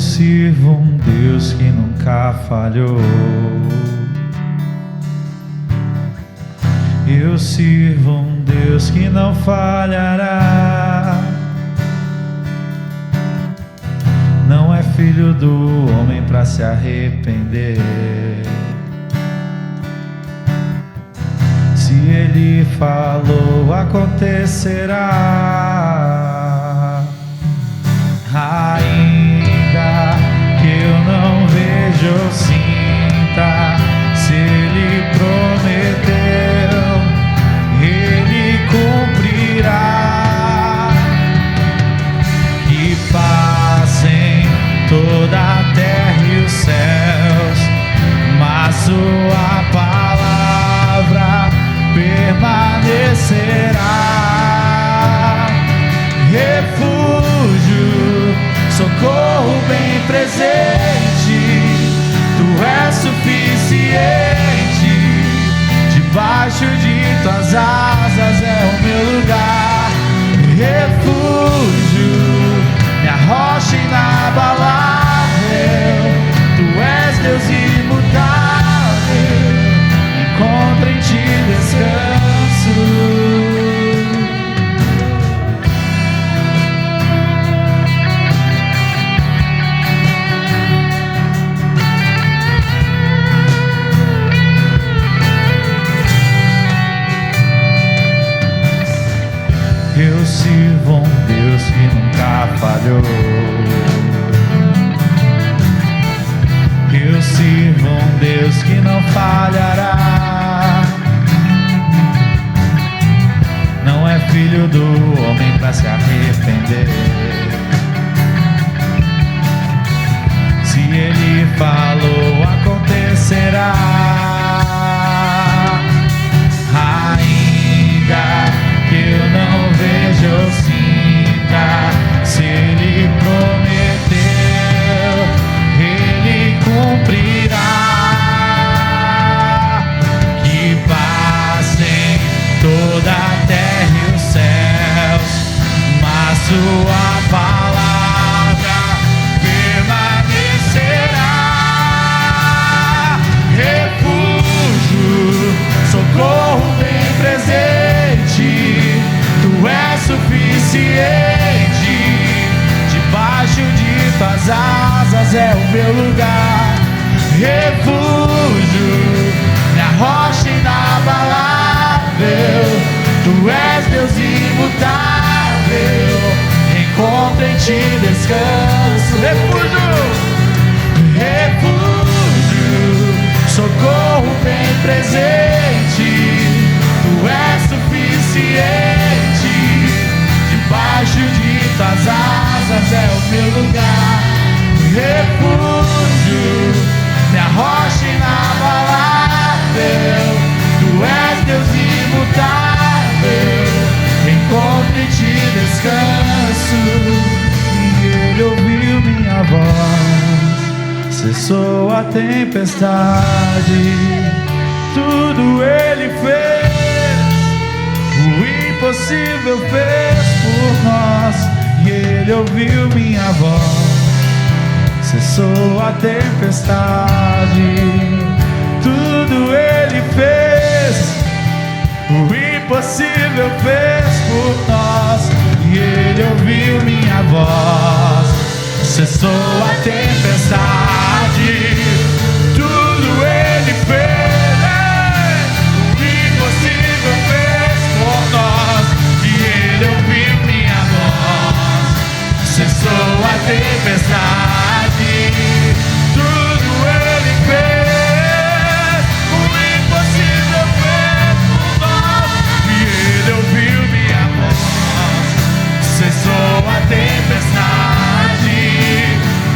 sirvo um Deus que nunca falhou. Eu sirvo um Deus que não falhará. Não é filho do homem para se arrepender. Se ele falou, acontecerá. Ainda que eu não veja ou sinta, se ele prometeu, ele cumprirá. Que passem toda a terra e os céus, mas sua palavra permanecerá. Refúgio, socorro bem presente, tu és suficiente. Debaixo de tuas asas é o meu lugar. Refúgio, minha rocha inabalável, tu és Deus imutável, encontro em ti descanso. Eu sirvo um Deus que nunca falhou. Eu sirvo um Deus que não falhará. Não é filho do homem para se arrepender. Se ele falou, acontecerá. Ainda que eu não veja ou sinta, se ele prometeu, ele cumprirá. Que passem toda a terra e os céus, mas sua palavra permanecerá. Refúgio, socorro bem presente, tu és suficiente. Debaixo de tuas asas é o meu lugar. Refúgio, minha rocha inabalável, tu és Deus imutável, encontro em ti descanso. Refúgio, refúgio, socorro bem presente, tu és suficiente. Debaixo de tuas asas é o meu lugar. Refúgio, minha rocha inabalável, tu és Deus imutável, encontro em ti descanso. E ele ouviu minha voz, cessou a tempestade, tudo ele fez, o impossível fez por nós. E ele ouviu minha voz, cessou a tempestade, tudo ele fez, o impossível fez por nós. E ele ouviu minha voz, cessou a tempestade, tudo ele fez, o impossível fez por nós. E ele ouviu minha voz, cessou a tempestade, tudo ele fez, o impossível fez por nós. E ele ouviu minha voz, cessou a tempestade,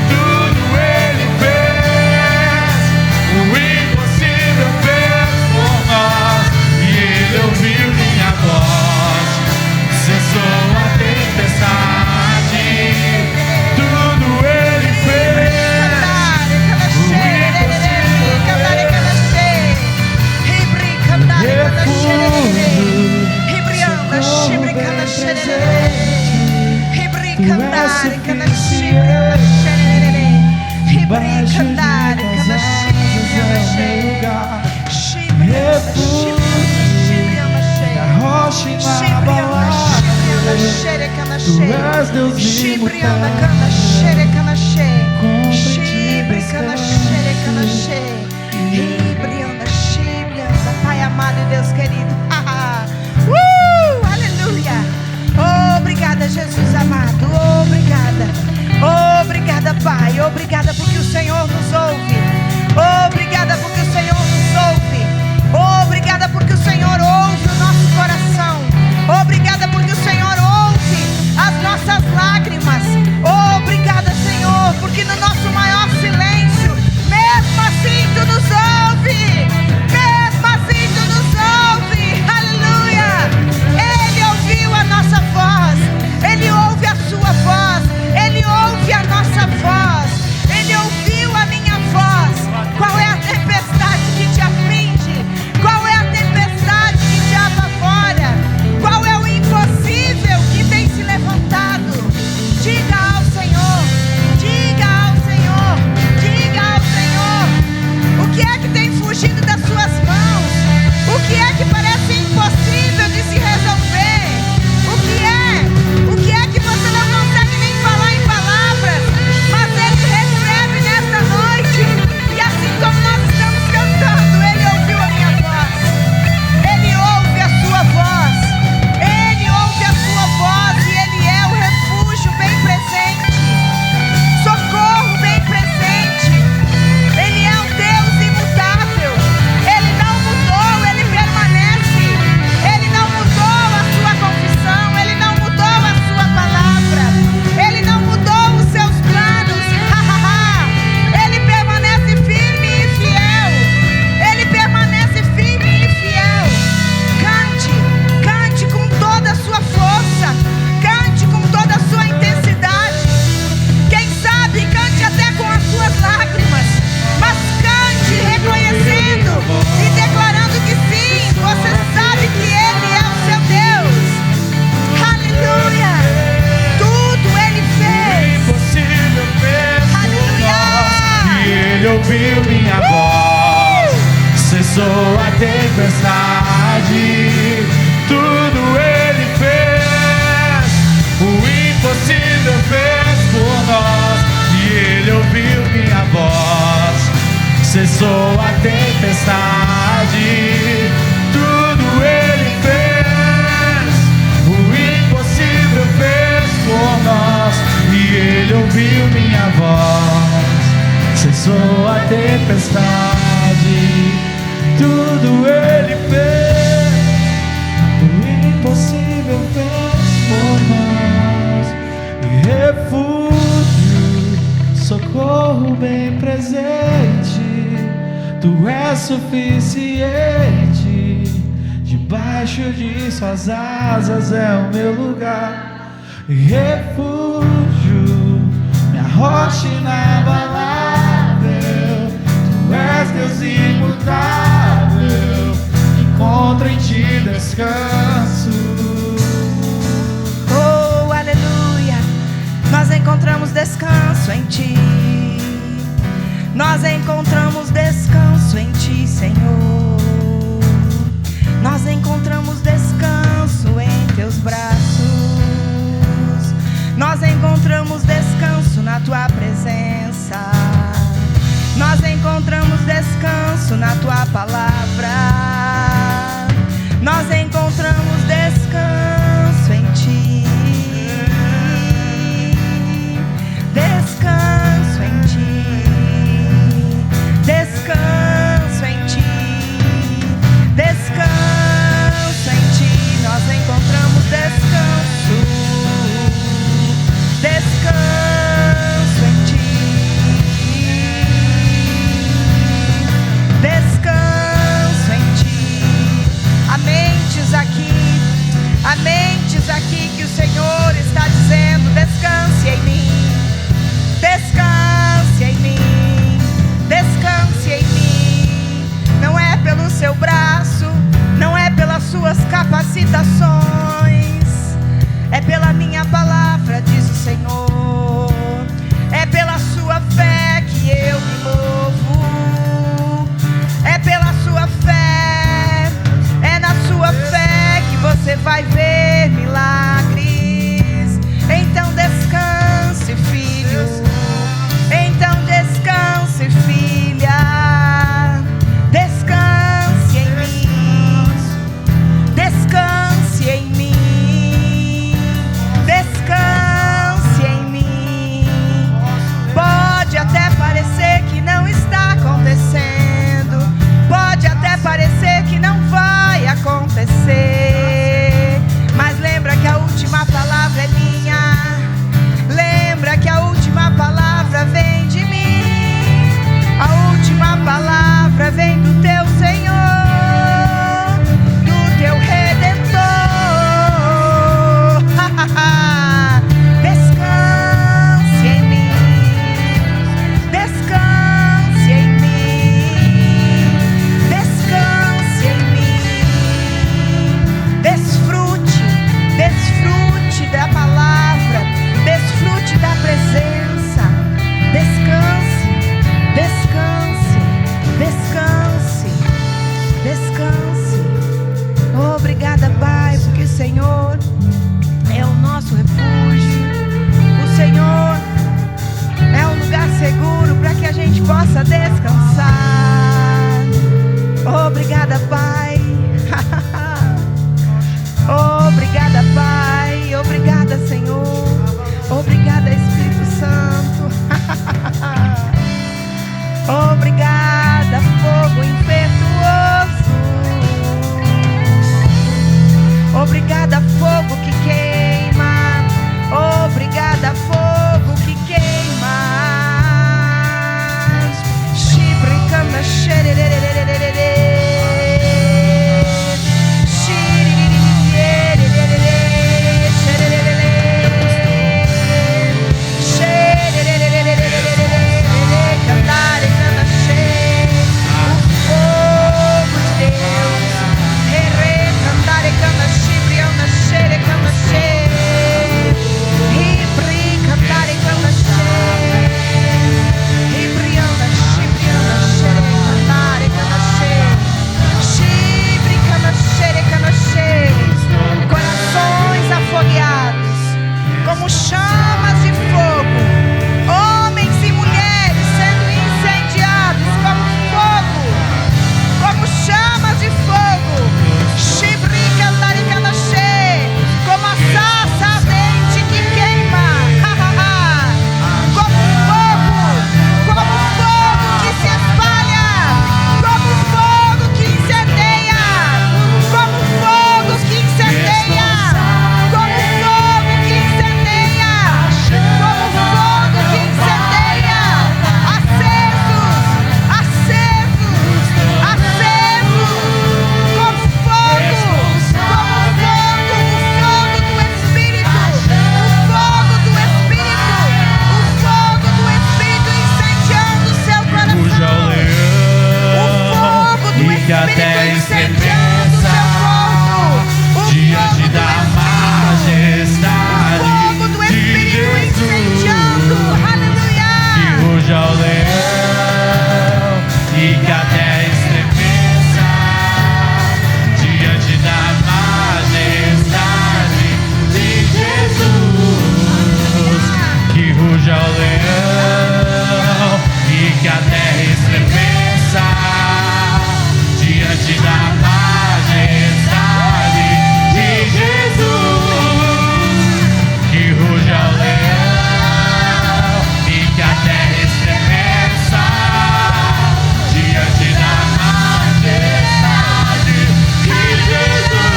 tudo ele fez, o impossível fez por nós. E ele ouviu minha voz, cessou a tempestade, tudo ele fez, o impossível fez. Tu és suficiente, debaixo de tuas asas é o meu lugar. Refúgio, minha rocha inabalável. Tu és Deus imutável. Contra ti descanso. Pai amado e Deus querido. Aleluia. Obrigada, Jesus amado. Obrigada, Pai. Obrigada porque o Senhor nos ouve. Obrigada porque o Senhor nos ouve. Obrigada porque o Senhor ouve o nosso coração. Obrigada porque o Senhor ouve as nossas lágrimas. Obrigada, Senhor, porque no nosso maior silêncio, mesmo assim tu nos ouve. Mesmo assim tu nos ouve. Aleluia. Ele ouviu a nossa voz. Ele ouve a sua voz. Ele ouve a nossa voz. Ele ouviu a minha voz. Qual é a tempestade que te aflige? Qual é a tempestade que te apavora? Qual é o impossível que tem se levantado? Diga ao Senhor, diga ao Senhor, diga ao Senhor. O que é que tem fugido das suas mãos? O que é que parece impossível de se resolver? O que é que você não consegue nem falar em palavras? Mas Ele recebe nesta noite. E assim como nós estamos cantando, Ele ouviu a minha voz. Ele ouve a sua voz. Ele ouve a sua voz e Ele é o refúgio bem presente. Socorro bem presente. Ele é um Deus imutável. Ele não mudou, Ele permanece. Ele não mudou a sua confissão. Ele não mudou a sua palavra. Ele não mudou os seus planos. Ele permanece firme e fiel. Ele permanece firme e fiel. Cante com toda a sua força. Cante com toda a sua intensidade. Quem sabe, cante até com as suas lágrimas. Mas cante reconhecendo e declarando que sim, você sabe que Ele é o seu Deus. Aleluia. Tudo Ele fez. Impossível fez por Aleluia. nós. E Ele ouviu minha voz. Cessou a tempestade. Tudo Ele fez. O impossível fez por nós. E Ele ouviu minha voz. Cessou a tempestade. Tudo Ele fez. O impossível fez por nós. E Ele ouviu minha voz. Cessou a tempestade. Tudo Ele fez. O impossível fez por nós. E refúgio, socorro bem presente. Tu és suficiente. Debaixo de suas asas é o meu lugar. E refúgio, minha rocha inabalável. Tu és Deus imutável. Encontro em ti descanso. Oh, aleluia. Nós encontramos descanso em Ti. Nós encontramos descanso em Ti, Senhor. Nós encontramos descanso em Teus braços. Nós encontramos descanso na Tua presença. Nós encontramos descanso na Tua palavra. Nós encontramos descanso em Ti. Descanso em Ti. Descanso em Ti. Descanso em Ti. Nós encontramos descanso. Descanso. que a terra incendiando o seu povo. diante da majestade O fogo do de Espírito incendiando. Jesus. Aleluia. Que ruja o leão e que a terra estremeça diante da majestade de Jesus. Que ruja o leão e que a terra estremeça diante da majestade de Jesus. Que ruja o leão e que a terra estremeça diante da majestade de Jesus.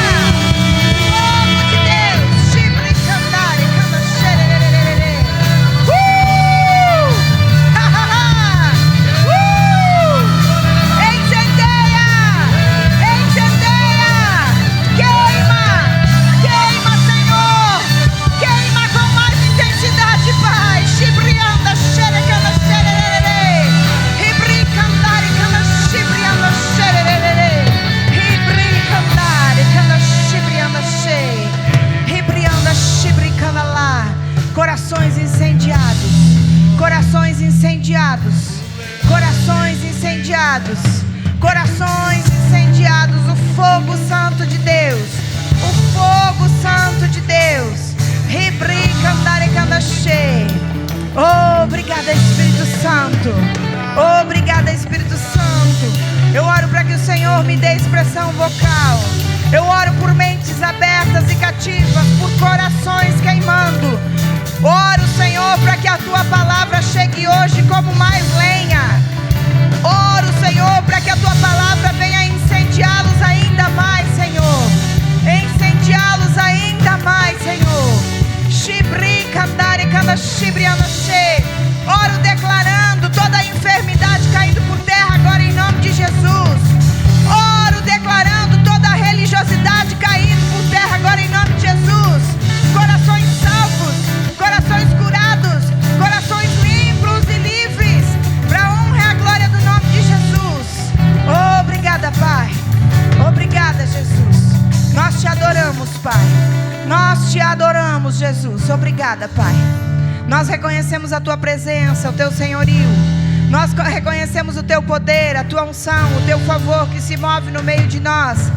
De Deus. Chifre cantare, canta xererererere. Ha, ha, ha. Incendeia. Incendeia. Queima. Queima, Senhor. Queima com mais intensidade, Pai. Chibrianda, xerecanda, xerererere. Ribri cantare, canta chibrianda, xerererere. Ribri cantare, canta chibrianda, xe. Ribrianda, chibricanda lá. Corações incendiados. Corações incendiados. Corações incendiados. Corações incendiados. O fogo santo de Deus. O fogo santo de Deus. Ribri cantare, canta che. Obrigada, Espírito Santo. Obrigada, Espírito Santo. Eu oro para que o Senhor me dê expressão vocal. Eu oro por mentes abertas e cativas, por corações queimando. Oro, Senhor, para que a Tua palavra chegue hoje como mais lenha. Oro, Senhor, para que a Tua palavra venha incendiá-los ainda mais, Senhor. Incendiá-los ainda mais, Senhor. Shibri, candare, canda, shibri, anache. Oro declarando toda a enfermidade caindo por terra agora em nome de Jesus. Oro declarando toda a religiosidade caindo por terra agora em nome de Jesus. Corações salvos, corações curados, corações limpos e livres, para a honra e a glória do nome de Jesus. Obrigada, Pai. Obrigada, Jesus. Nós te adoramos, Pai. Nós te adoramos, Jesus. Obrigada, Pai. Nós reconhecemos a Tua presença, o Teu senhorio. Nós reconhecemos o Teu poder, a Tua unção, o Teu favor que se move no meio de nós.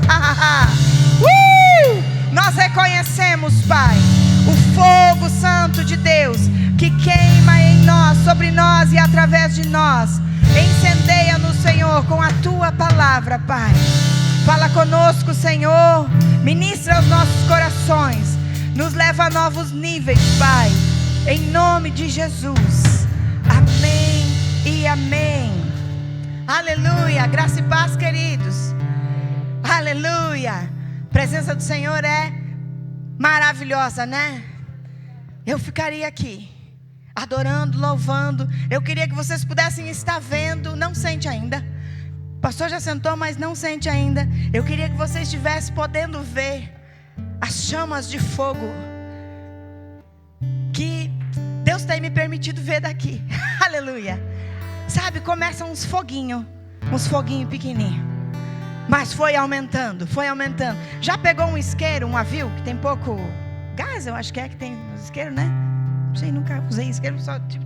Nós reconhecemos, Pai, o fogo santo de Deus que queima em nós, sobre nós e através de nós. Incendeia-nos, Senhor, com a Tua palavra, Pai. Fala conosco, Senhor. Ministra os nossos corações. Nos leva a novos níveis, Pai. Em nome de Jesus. Amém e amém. Aleluia. Graça e paz, queridos. Aleluia. A presença do Senhor é maravilhosa, né? Eu ficaria aqui adorando, louvando. Eu queria que vocês pudessem estar vendo. Não sente ainda. O pastor já sentou, mas não sente ainda. Eu queria que vocês estivessem podendo ver as chamas de fogo que Deus tem me permitido ver daqui. Aleluia. Sabe, começam uns foguinhos pequenininhos, mas foi aumentando, foi aumentando. Já pegou um isqueiro, um avil, que tem pouco gás, eu acho que tem isqueiro, né? Não sei, nunca usei isqueiro, só tipo.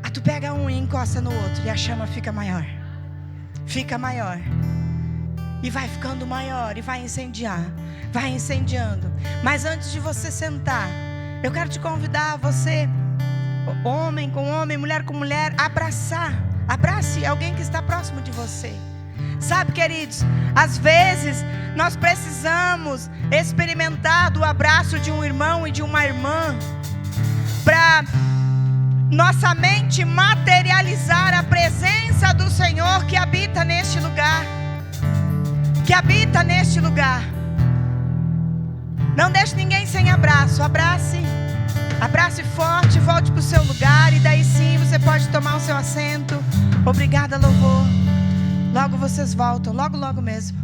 Aí tu pega um e encosta no outro, e a chama fica maior. Fica maior. E vai ficando maior, e vai incendiar. Vai incendiando. Mas antes de você sentar, eu quero te convidar a você, homem com homem, mulher com mulher, abraçar. Abrace alguém que está próximo de você. Sabe, queridos, às vezes nós precisamos experimentar do abraço de um irmão e de uma irmã, para nossa mente materializar a presença do Senhor que habita neste lugar. Que habita neste lugar. Não deixe ninguém sem abraço. Abrace forte, volte para o seu lugar. E daí sim você pode tomar o seu assento. Obrigada, louvor. Logo vocês voltam, logo mesmo.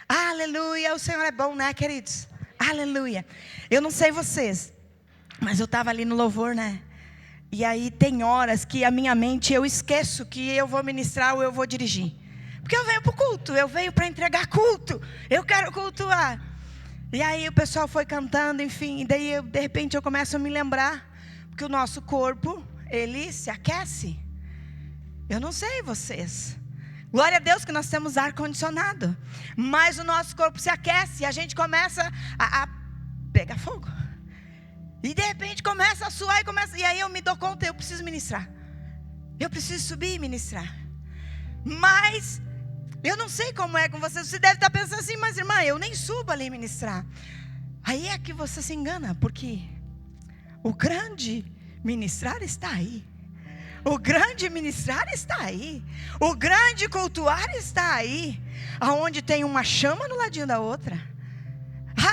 Aleluia, o Senhor é bom, né, queridos? Aleluia. Eu não sei vocês, Mas eu estava ali no louvor, né? E aí tem horas que a minha mente, eu esqueço que eu vou ministrar ou eu vou dirigir. Porque eu venho para o culto, eu venho para entregar culto. Eu quero cultuar. E aí o pessoal foi cantando, enfim. E daí, de repente, eu começo a me lembrar. Porque o nosso corpo, ele se aquece. Eu não sei vocês. Glória a Deus que nós temos ar-condicionado. Mas o nosso corpo se aquece e a gente começa a pegar fogo. E de repente começa a suar e aí eu me dou conta, eu preciso ministrar. Eu preciso subir e ministrar. Mas eu não sei como é com você. Você deve estar pensando assim, mas irmã, eu nem subo ali ministrar. Aí é que você se engana, porque o grande ministrar está aí. O grande ministrar está aí. O grande cultuar está aí. Aonde tem uma chama no ladinho da outra.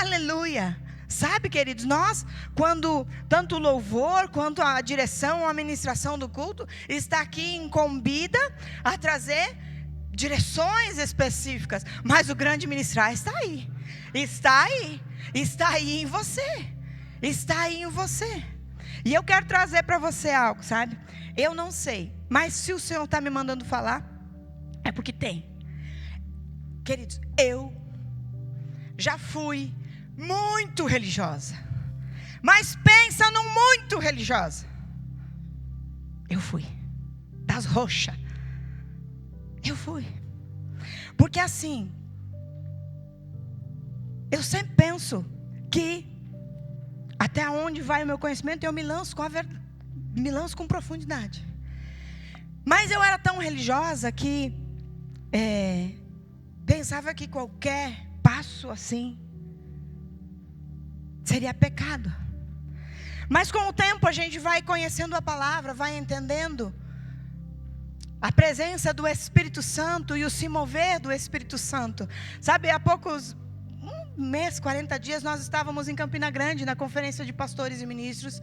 Aleluia. Sabe, queridos, nós, quando tanto o louvor quanto a direção, a ministração do culto está aqui incumbida a trazer direções específicas, mas o grande ministrar está aí, está aí, está aí em você, está aí em você. E eu quero trazer para você algo, sabe? Eu não sei, mas se o Senhor está me mandando falar, é porque tem. Queridos, eu já fui muito religiosa, mas pensa num muito religiosa. Eu fui das roxas. Eu fui. Porque assim, eu sempre penso que até onde vai o meu conhecimento, eu me lanço com a verdade, me lanço com profundidade. Mas eu era tão religiosa que pensava que qualquer passo assim seria pecado. Mas com o tempo a gente vai conhecendo a palavra, vai entendendo a presença do Espírito Santo e o se mover do Espírito Santo. Sabe, há poucos, um mês, 40 dias, nós estávamos em Campina Grande, na conferência de pastores e ministros.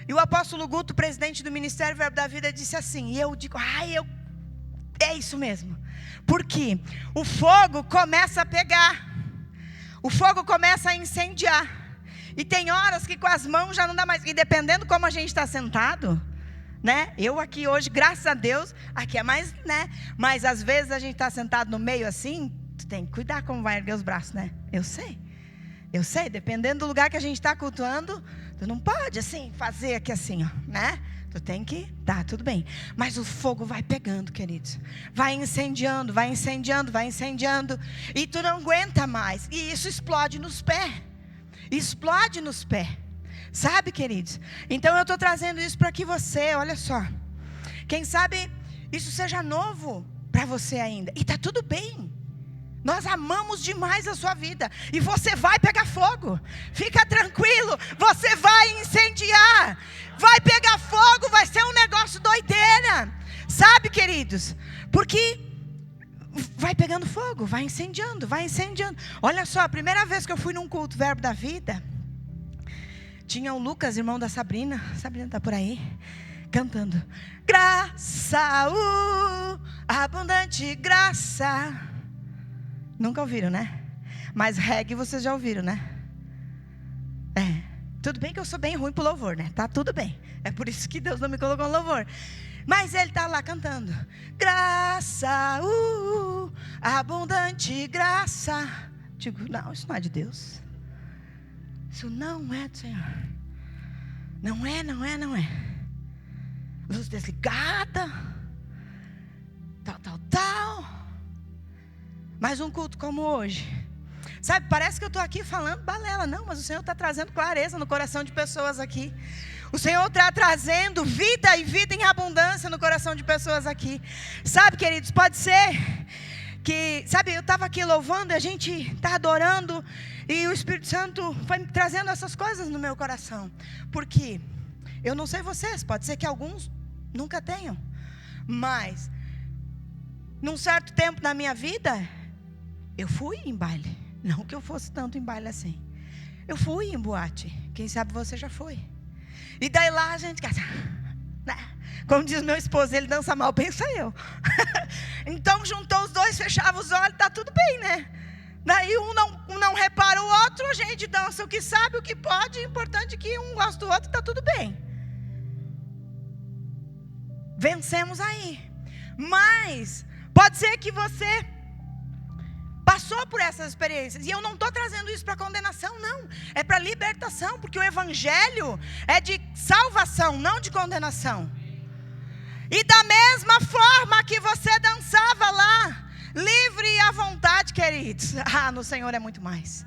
E o apóstolo Guto, presidente do Ministério Verbo da Vida, disse assim, e eu digo, é isso mesmo. Porque o fogo começa a pegar. O fogo começa a incendiar. E tem horas que com as mãos já não dá mais. E dependendo como a gente está sentado, né? Eu aqui hoje, graças a Deus, aqui é mais, né? Mas às vezes a gente está sentado no meio assim, tu tem que cuidar como vai erguer os braços, né? Eu sei, dependendo do lugar que a gente está cultuando, tu não pode assim, fazer aqui assim, ó, né? Tu tem que, tá, tudo bem. Mas o fogo vai pegando, queridos. Vai incendiando, vai incendiando, vai incendiando. E tu não aguenta mais. E isso explode nos pés. Explode nos pés. Sabe, queridos? Então eu estou trazendo isso para que você, olha só. Quem sabe isso seja novo para você ainda. E está tudo bem. Nós amamos demais a sua vida. E você vai pegar fogo. Fica tranquilo. Você vai incendiar. Vai pegar fogo. Vai ser um negócio doideira. Sabe, queridos? Porque vai pegando fogo. Vai incendiando. Vai incendiando. Olha só, a primeira vez que eu fui num culto Verbo da Vida, tinha o Lucas, irmão da Sabrina. Sabrina está por aí. Cantando. Graça, abundante graça. Nunca ouviram, né? Mas reggae vocês já ouviram, né? Tudo bem que eu sou bem ruim pro louvor, né? Tá tudo bem. É por isso que Deus não me colocou no louvor. Mas ele tá lá cantando. Graça, abundante graça. Digo, não, isso não é de Deus. Isso não é do Senhor. Não é. Luz desligada. Tal. Mas um culto como hoje, sabe, parece que eu estou aqui falando balela. Não, mas o Senhor está trazendo clareza no coração de pessoas aqui. O Senhor está trazendo vida e vida em abundância no coração de pessoas aqui. Sabe, queridos, pode ser que, sabe, eu estava aqui louvando, a gente está adorando, e o Espírito Santo foi trazendo essas coisas no meu coração. Porque, eu não sei vocês, pode ser que alguns nunca tenham, mas, num certo tempo da minha vida, eu fui em baile. Não que eu fosse tanto em baile assim. Eu fui em boate. Quem sabe você já foi. E daí lá a gente, né? Como diz meu esposo, ele dança mal, pensa eu. Então juntou os dois, fechava os olhos, tá tudo bem, né? Daí um não repara o outro, a gente dança o que sabe, o que pode. O importante é que um gosta do outro, está tudo bem. Vencemos aí. Mas pode ser que você passou por essas experiências. E eu não estou trazendo isso para condenação, não. É para libertação, porque o Evangelho é de salvação, não de condenação. E da mesma forma que você dançava lá, livre e à vontade, queridos. No Senhor é muito mais.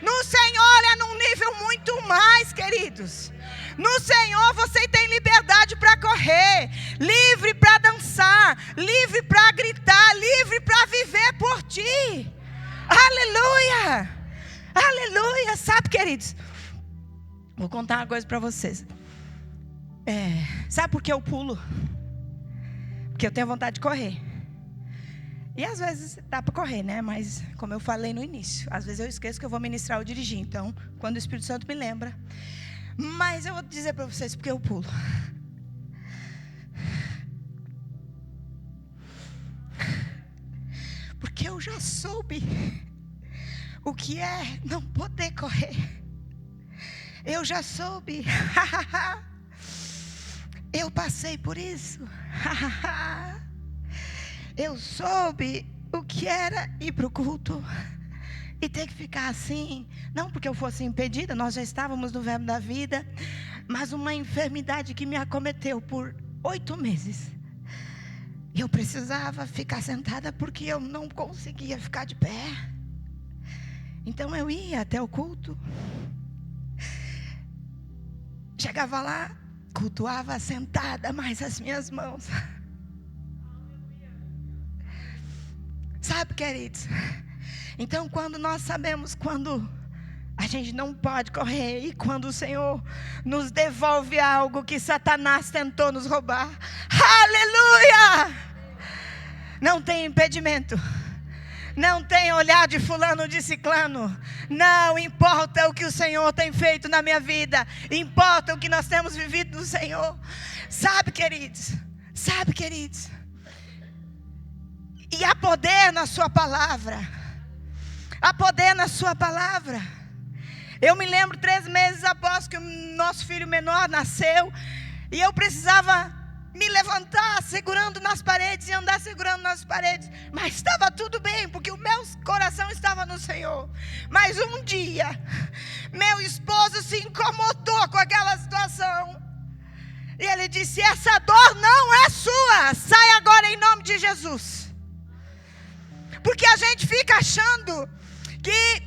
No Senhor é num nível muito mais, queridos. No Senhor você tem liberdade para correr, livre para dançar, livre para gritar, livre para viver por ti. Aleluia! Aleluia! Sabe, queridos, vou contar uma coisa para vocês. Sabe por que eu pulo? Porque eu tenho vontade de correr. E às vezes dá para correr, né? Mas como eu falei no início, às vezes eu esqueço que eu vou ministrar ou dirigir. Então, quando o Espírito Santo me lembra. Mas eu vou dizer para vocês porque eu pulo. Porque eu já soube o que é não poder correr. Eu já soube. Eu passei por isso. Eu soube o que era ir para o culto e ter que ficar assim. Não porque eu fosse impedida, nós já estávamos no Verbo da Vida. Mas uma enfermidade que me acometeu por 8 meses. E eu precisava ficar sentada porque eu não conseguia ficar de pé. Então eu ia até o culto. Chegava lá, cultuava sentada, mas as minhas mãos. Sabe, queridos? Então, quando nós sabemos quando a gente não pode correr e quando o Senhor nos devolve algo que Satanás tentou nos roubar, aleluia! Não tem impedimento, não tem olhar de fulano de ciclano, não importa o que o Senhor tem feito na minha vida, importa o que nós temos vivido no Senhor. Sabe, queridos? Sabe, queridos? E há poder na sua palavra. Há poder na sua palavra. Eu me lembro 3 meses após que o nosso filho menor nasceu. E eu precisava me levantar segurando nas paredes e andar segurando nas paredes. Mas estava tudo bem, porque o meu coração estava no Senhor. Mas um dia, meu esposo se incomodou com aquela situação. E ele disse: essa dor não é sua. Sai agora em nome de Jesus. Porque a gente fica achando que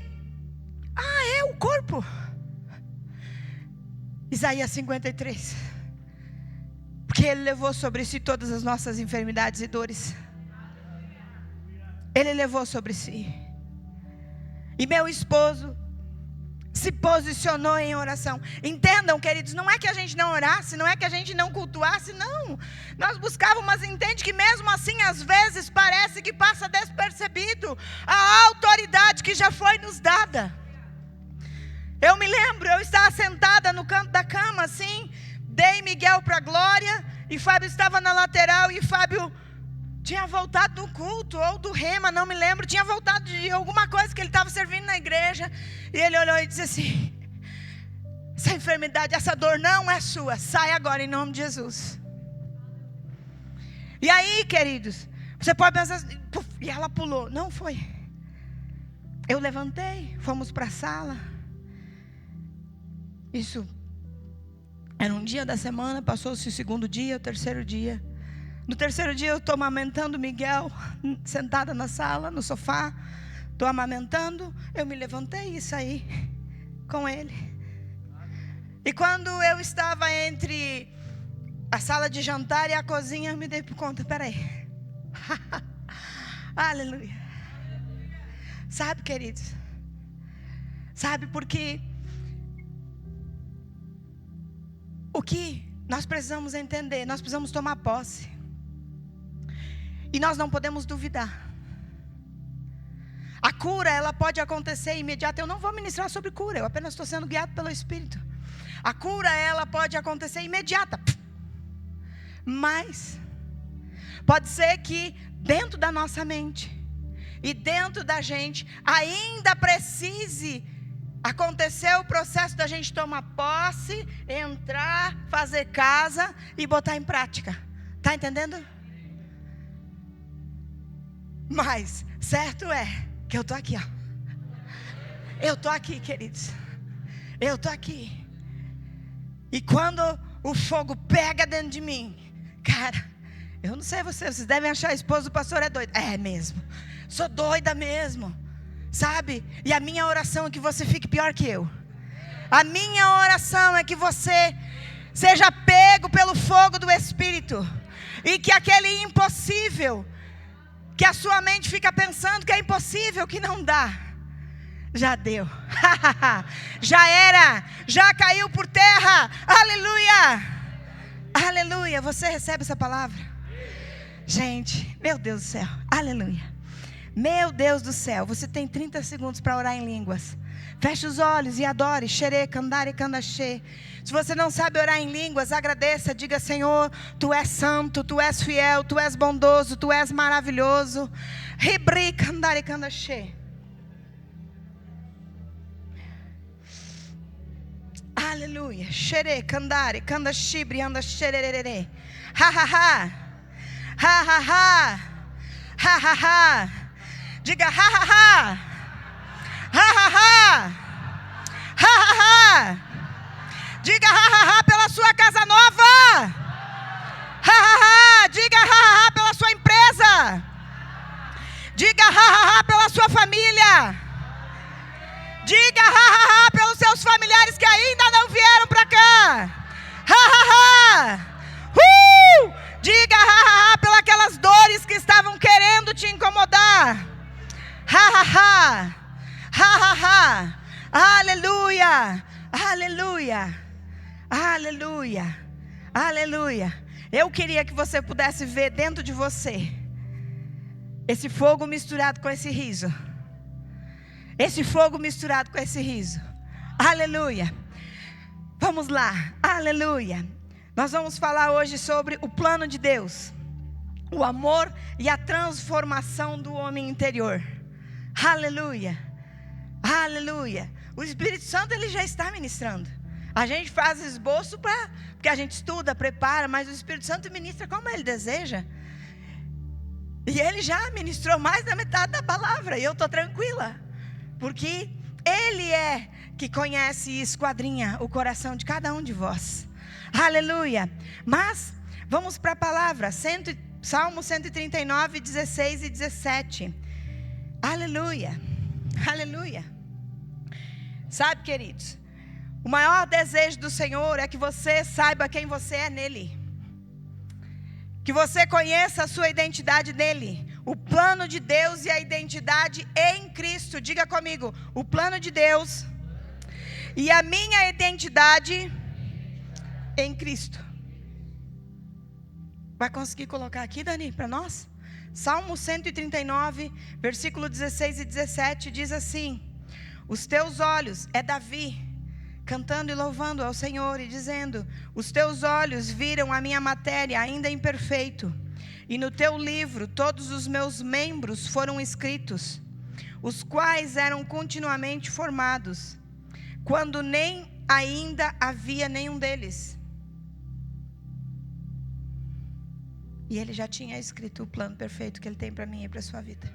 é o corpo. Isaías 53. Porque Ele levou sobre si todas as nossas enfermidades e dores. Ele levou sobre si. E meu esposo se posicionou em oração. Entendam, queridos, não é que a gente não orasse, não é que a gente não cultuasse, não. Nós buscávamos, mas entende que mesmo assim, às vezes, parece que passa despercebido a autoridade que já foi nos dada. Eu me lembro, eu estava sentada no canto da cama, assim, dei Miguel para a glória, e Fábio estava na lateral, e Fábio tinha voltado do culto, ou do rema, não me lembro, tinha voltado de alguma coisa que ele estava servindo na igreja, e ele olhou e disse assim: essa enfermidade, essa dor não é sua, sai agora em nome de Jesus. E aí, queridos, você pode pensar assim, puf, e ela pulou. Não foi. Eu levantei, fomos para a sala. Isso era um dia da semana, passou-se o 2º dia, o 3º dia. No 3º dia eu estou amamentando Miguel, sentada na sala, no sofá. Estou amamentando, eu me levantei e saí com ele. E quando eu estava entre a sala de jantar e a cozinha, eu me dei por conta, peraí. Aleluia. Sabe, queridos? Sabe, porque o que nós precisamos entender, nós precisamos tomar posse. E nós não podemos duvidar. A cura, ela pode acontecer imediata. Eu não vou ministrar sobre cura, eu apenas estou sendo guiado pelo Espírito. A cura, ela pode acontecer imediata. Mas pode ser que dentro da nossa mente e dentro da gente ainda precise acontecer o processo da gente tomar posse, entrar, fazer casa e botar em prática. Está entendendo? Mas certo é que eu estou aqui, ó. Eu estou aqui, queridos. Eu estou aqui. E quando o fogo pega dentro de mim, cara, eu não sei vocês devem achar a esposa do pastor é doida. É mesmo. Sou doida mesmo. Sabe? E a minha oração é que você fique pior que eu. A minha oração é que você seja pego pelo fogo do Espírito. E que aquele impossível, que a sua mente fica pensando que é impossível, que não dá, já deu. Já era. Já caiu por terra. Aleluia. Aleluia. Você recebe essa palavra? Gente, meu Deus do céu. Aleluia. Meu Deus do céu. Você tem 30 segundos para orar em línguas. Feche os olhos e adore. Xerê, candare, candaxê. Se você não sabe orar em línguas, agradeça. Diga: Senhor, Tu és santo, Tu és fiel, Tu és bondoso, Tu és maravilhoso. Ribri, candare, candaxê. Aleluia. Xerê, candare, candaxibre, anda xerererê. Ha ha ha. Ha ha ha. Ha ha ha. Diga: ha ha ha. Ha ha ha. Ha ha ha. Diga: ha ha ha pela sua casa nova. Ha ha ha. Diga: ha ha ha pela sua empresa. Diga: ha ha ha pela sua família. Diga: ha ha ha pelos seus familiares que ainda não vieram para cá. Ha ha ha. Diga: ha ha ha pelas aquelas dores que estavam querendo te incomodar. Ha ha ha. Ha ha ha. Aleluia. Aleluia. Aleluia. Aleluia. Eu queria que você pudesse ver dentro de você esse fogo misturado com esse riso. Esse fogo misturado com esse riso. Aleluia. Vamos lá. Aleluia. Nós vamos falar hoje sobre o plano de Deus, o amor e a transformação do homem interior. Aleluia. Aleluia. O Espírito Santo, ele já está ministrando. A gente faz esboço porque a gente estuda, prepara, mas o Espírito Santo ministra como ele deseja. E ele já ministrou mais da metade da palavra, e eu estou tranquila. Porque Ele é que conhece e esquadrinha o coração de cada um de vós. Aleluia. Mas vamos para a palavra. Salmo 139, 16 e 17. Aleluia. Aleluia. Sabe, queridos, o maior desejo do Senhor é que você saiba quem você é nele. Que você conheça a sua identidade nele. O plano de Deus e a identidade em Cristo. Diga comigo: o plano de Deus e a minha identidade em Cristo. Vai conseguir colocar aqui, Dani, para nós? Salmo 139, versículo 16 e 17 diz assim: os teus olhos, é Davi cantando e louvando ao Senhor e dizendo: os teus olhos viram a minha matéria ainda imperfeito, e no teu livro todos os meus membros foram escritos, os quais eram continuamente formados, quando nem ainda havia nenhum deles. E Ele já tinha escrito o plano perfeito que Ele tem para mim e para a sua vida.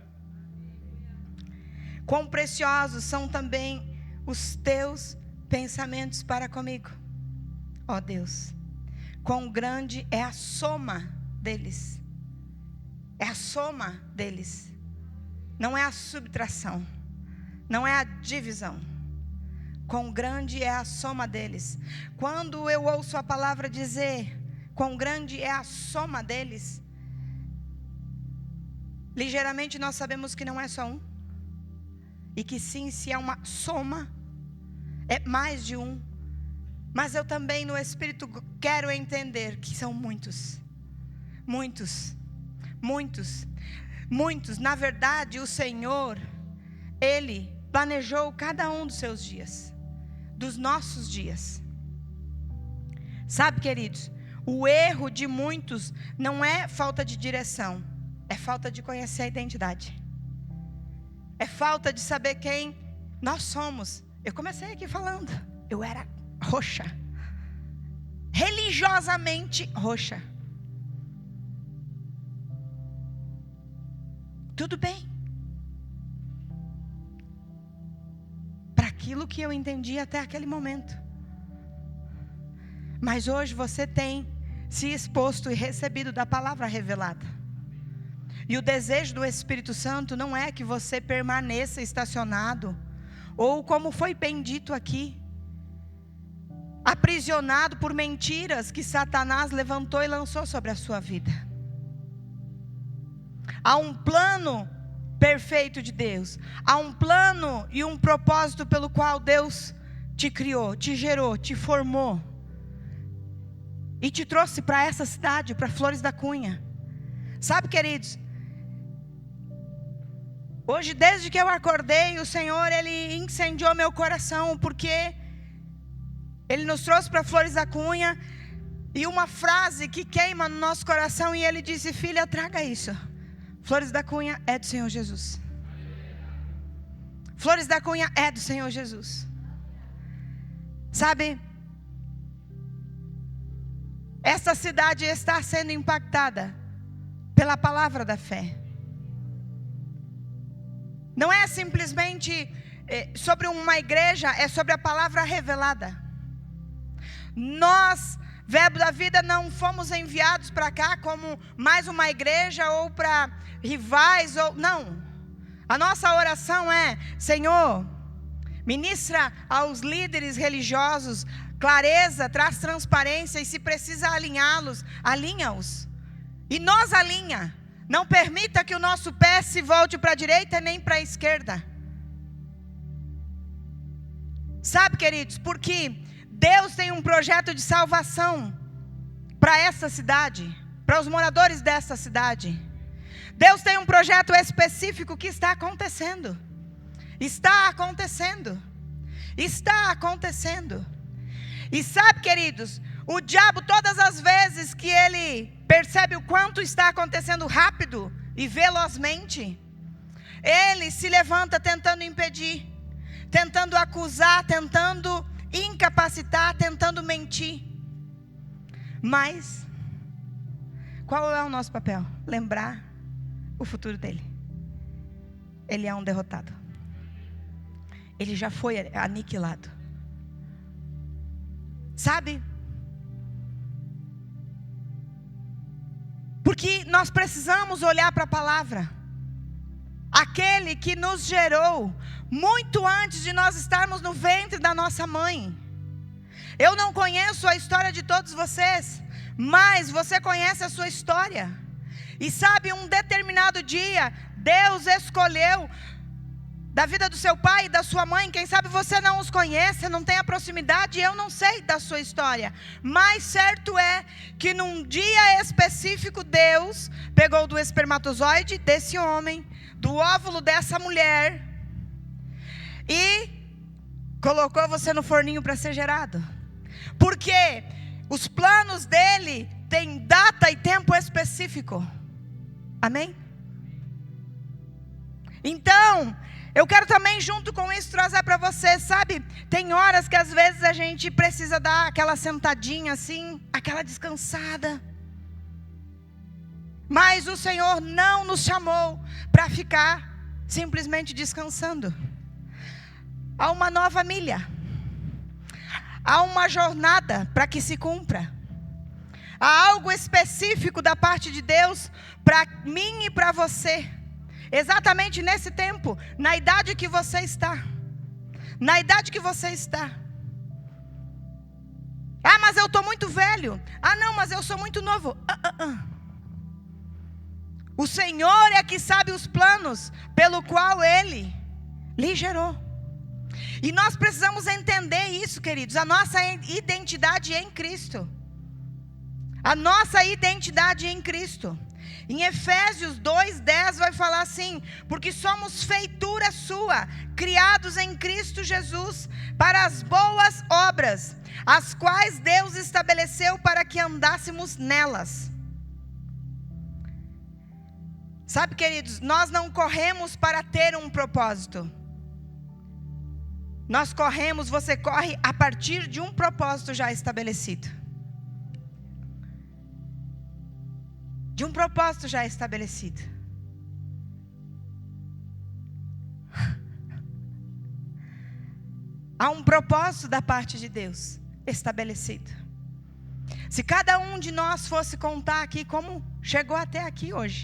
Quão preciosos são também os teus pensamentos para comigo, ó Deus. Quão grande é a soma deles. É a soma deles. Não é a subtração. Não é a divisão. Quão grande é a soma deles. Quando eu ouço a palavra dizer quão grande é a soma deles, ligeiramente nós sabemos que não é só um. E que sim, se é uma soma, é mais de um. Mas eu também no Espírito quero entender que são muitos. Muitos. Muitos. Muitos. Na verdade, o Senhor, Ele planejou cada um dos seus dias. Dos nossos dias. Sabe, queridos, o erro de muitos não é falta de direção, é falta de conhecer a identidade. é falta de saber quem nós somos. Eu comecei aqui falando, eu era roxa, religiosamente roxa. Tudo bem, para aquilo que eu entendi até aquele momento. Mas hoje você tem se exposto e recebido da palavra revelada. E o desejo do Espírito Santo não é que você permaneça estacionado, ou como foi bem dito aqui, aprisionado por mentiras que Satanás levantou e lançou sobre a sua vida. Há um plano perfeito de Deus. Há um plano e um propósito pelo qual Deus te criou, te gerou, te formou. E te trouxe para essa cidade, para Flores da Cunha. Sabe, queridos, hoje desde que eu acordei, o Senhor, Ele incendiou meu coração, porque Ele nos trouxe para Flores da Cunha, e uma frase que queima no nosso coração, e Ele disse: filha, traga isso. Flores da Cunha é do Senhor Jesus. Flores da Cunha é do Senhor Jesus. Sabe, essa cidade está sendo impactada pela palavra da fé. Não é simplesmente sobre uma igreja, é sobre a palavra revelada. Nós, Verbo da Vida, não fomos enviados para cá como mais uma igreja ou para rivais, ou não. A nossa oração é: Senhor, ministra aos líderes religiosos clareza, traz transparência, e se precisa alinhá-los, alinha-os. E nos alinha. Não permita que o nosso pé se volte para a direita nem para a esquerda. Sabe, queridos, porque Deus tem um projeto de salvação para essa cidade, para os moradores dessa cidade. Deus tem um projeto específico que está acontecendo. Está acontecendo. Está acontecendo. E sabe, queridos, o diabo, todas as vezes que ele percebe o quanto está acontecendo rápido e velozmente, ele se levanta tentando impedir, tentando acusar, tentando incapacitar, tentando mentir. Mas qual é o nosso papel? Lembrar o futuro dele. Ele é um derrotado. Ele já foi aniquilado. Sabe? Porque nós precisamos olhar para a palavra. Aquele que nos gerou muito antes de nós estarmos no ventre da nossa mãe. Eu não conheço a história de todos vocês, mas você conhece a sua história. E sabe, um determinado dia, Deus escolheu da vida do seu pai e da sua mãe. Quem sabe você não os conhece, não tem a proximidade, eu não sei da sua história. Mas certo é que num dia específico, Deus pegou do espermatozoide desse homem, do óvulo dessa mulher, e colocou você no forninho para ser gerado. Porque os planos dele têm data e tempo específico. Amém? Então, eu quero também, junto com isso, trazer para você, sabe, tem horas que às vezes a gente precisa dar aquela sentadinha assim, aquela descansada. Mas o Senhor não nos chamou para ficar simplesmente descansando. Há uma nova milha. Há uma jornada para que se cumpra. Há algo específico da parte de Deus para mim e para você. Exatamente nesse tempo, na idade que você está. Na idade que você está. Ah, mas eu estou muito velho. Ah, não, mas eu sou muito novo. O Senhor é que sabe os planos pelo qual Ele lhe gerou. E nós precisamos entender isso, queridos. A nossa identidade em Cristo. A nossa identidade em Cristo. Em Efésios 2:10 vai falar assim: porque somos feitura sua, criados em Cristo Jesus, para as boas obras, as quais Deus estabeleceu para que andássemos nelas. Sabe, queridos, nós não corremos para ter um propósito. Nós corremos, você corre a partir de um propósito já estabelecido. De um propósito já estabelecido. Há um propósito da parte de Deus estabelecido. Se cada um de nós fosse contar aqui como chegou até aqui hoje.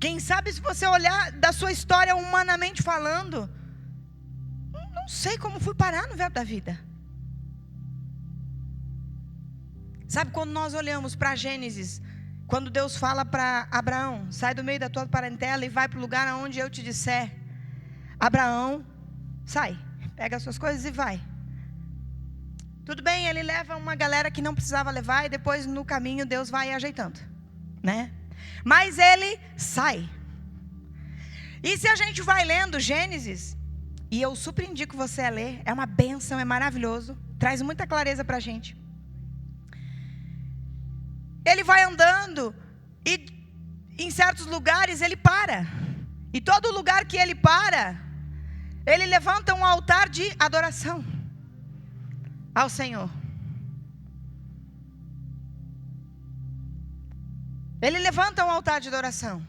Quem sabe, se você olhar da sua história humanamente falando, não sei como fui parar no verbo da vida. Sabe, quando nós olhamos para Gênesis, quando Deus fala para Abraão, sai do meio da tua parentela e vai para o lugar aonde eu te disser. Abraão, sai, pega as suas coisas e vai. Tudo bem, ele leva uma galera que não precisava levar, e depois no caminho Deus vai ajeitando, né? Mas ele sai. E se a gente vai lendo Gênesis, e eu super indico você a ler, é uma bênção, é maravilhoso, traz muita clareza para a gente. Ele vai andando e em certos lugares ele para. E todo lugar que ele para, ele levanta um altar de adoração ao Senhor. Ele levanta um altar de adoração.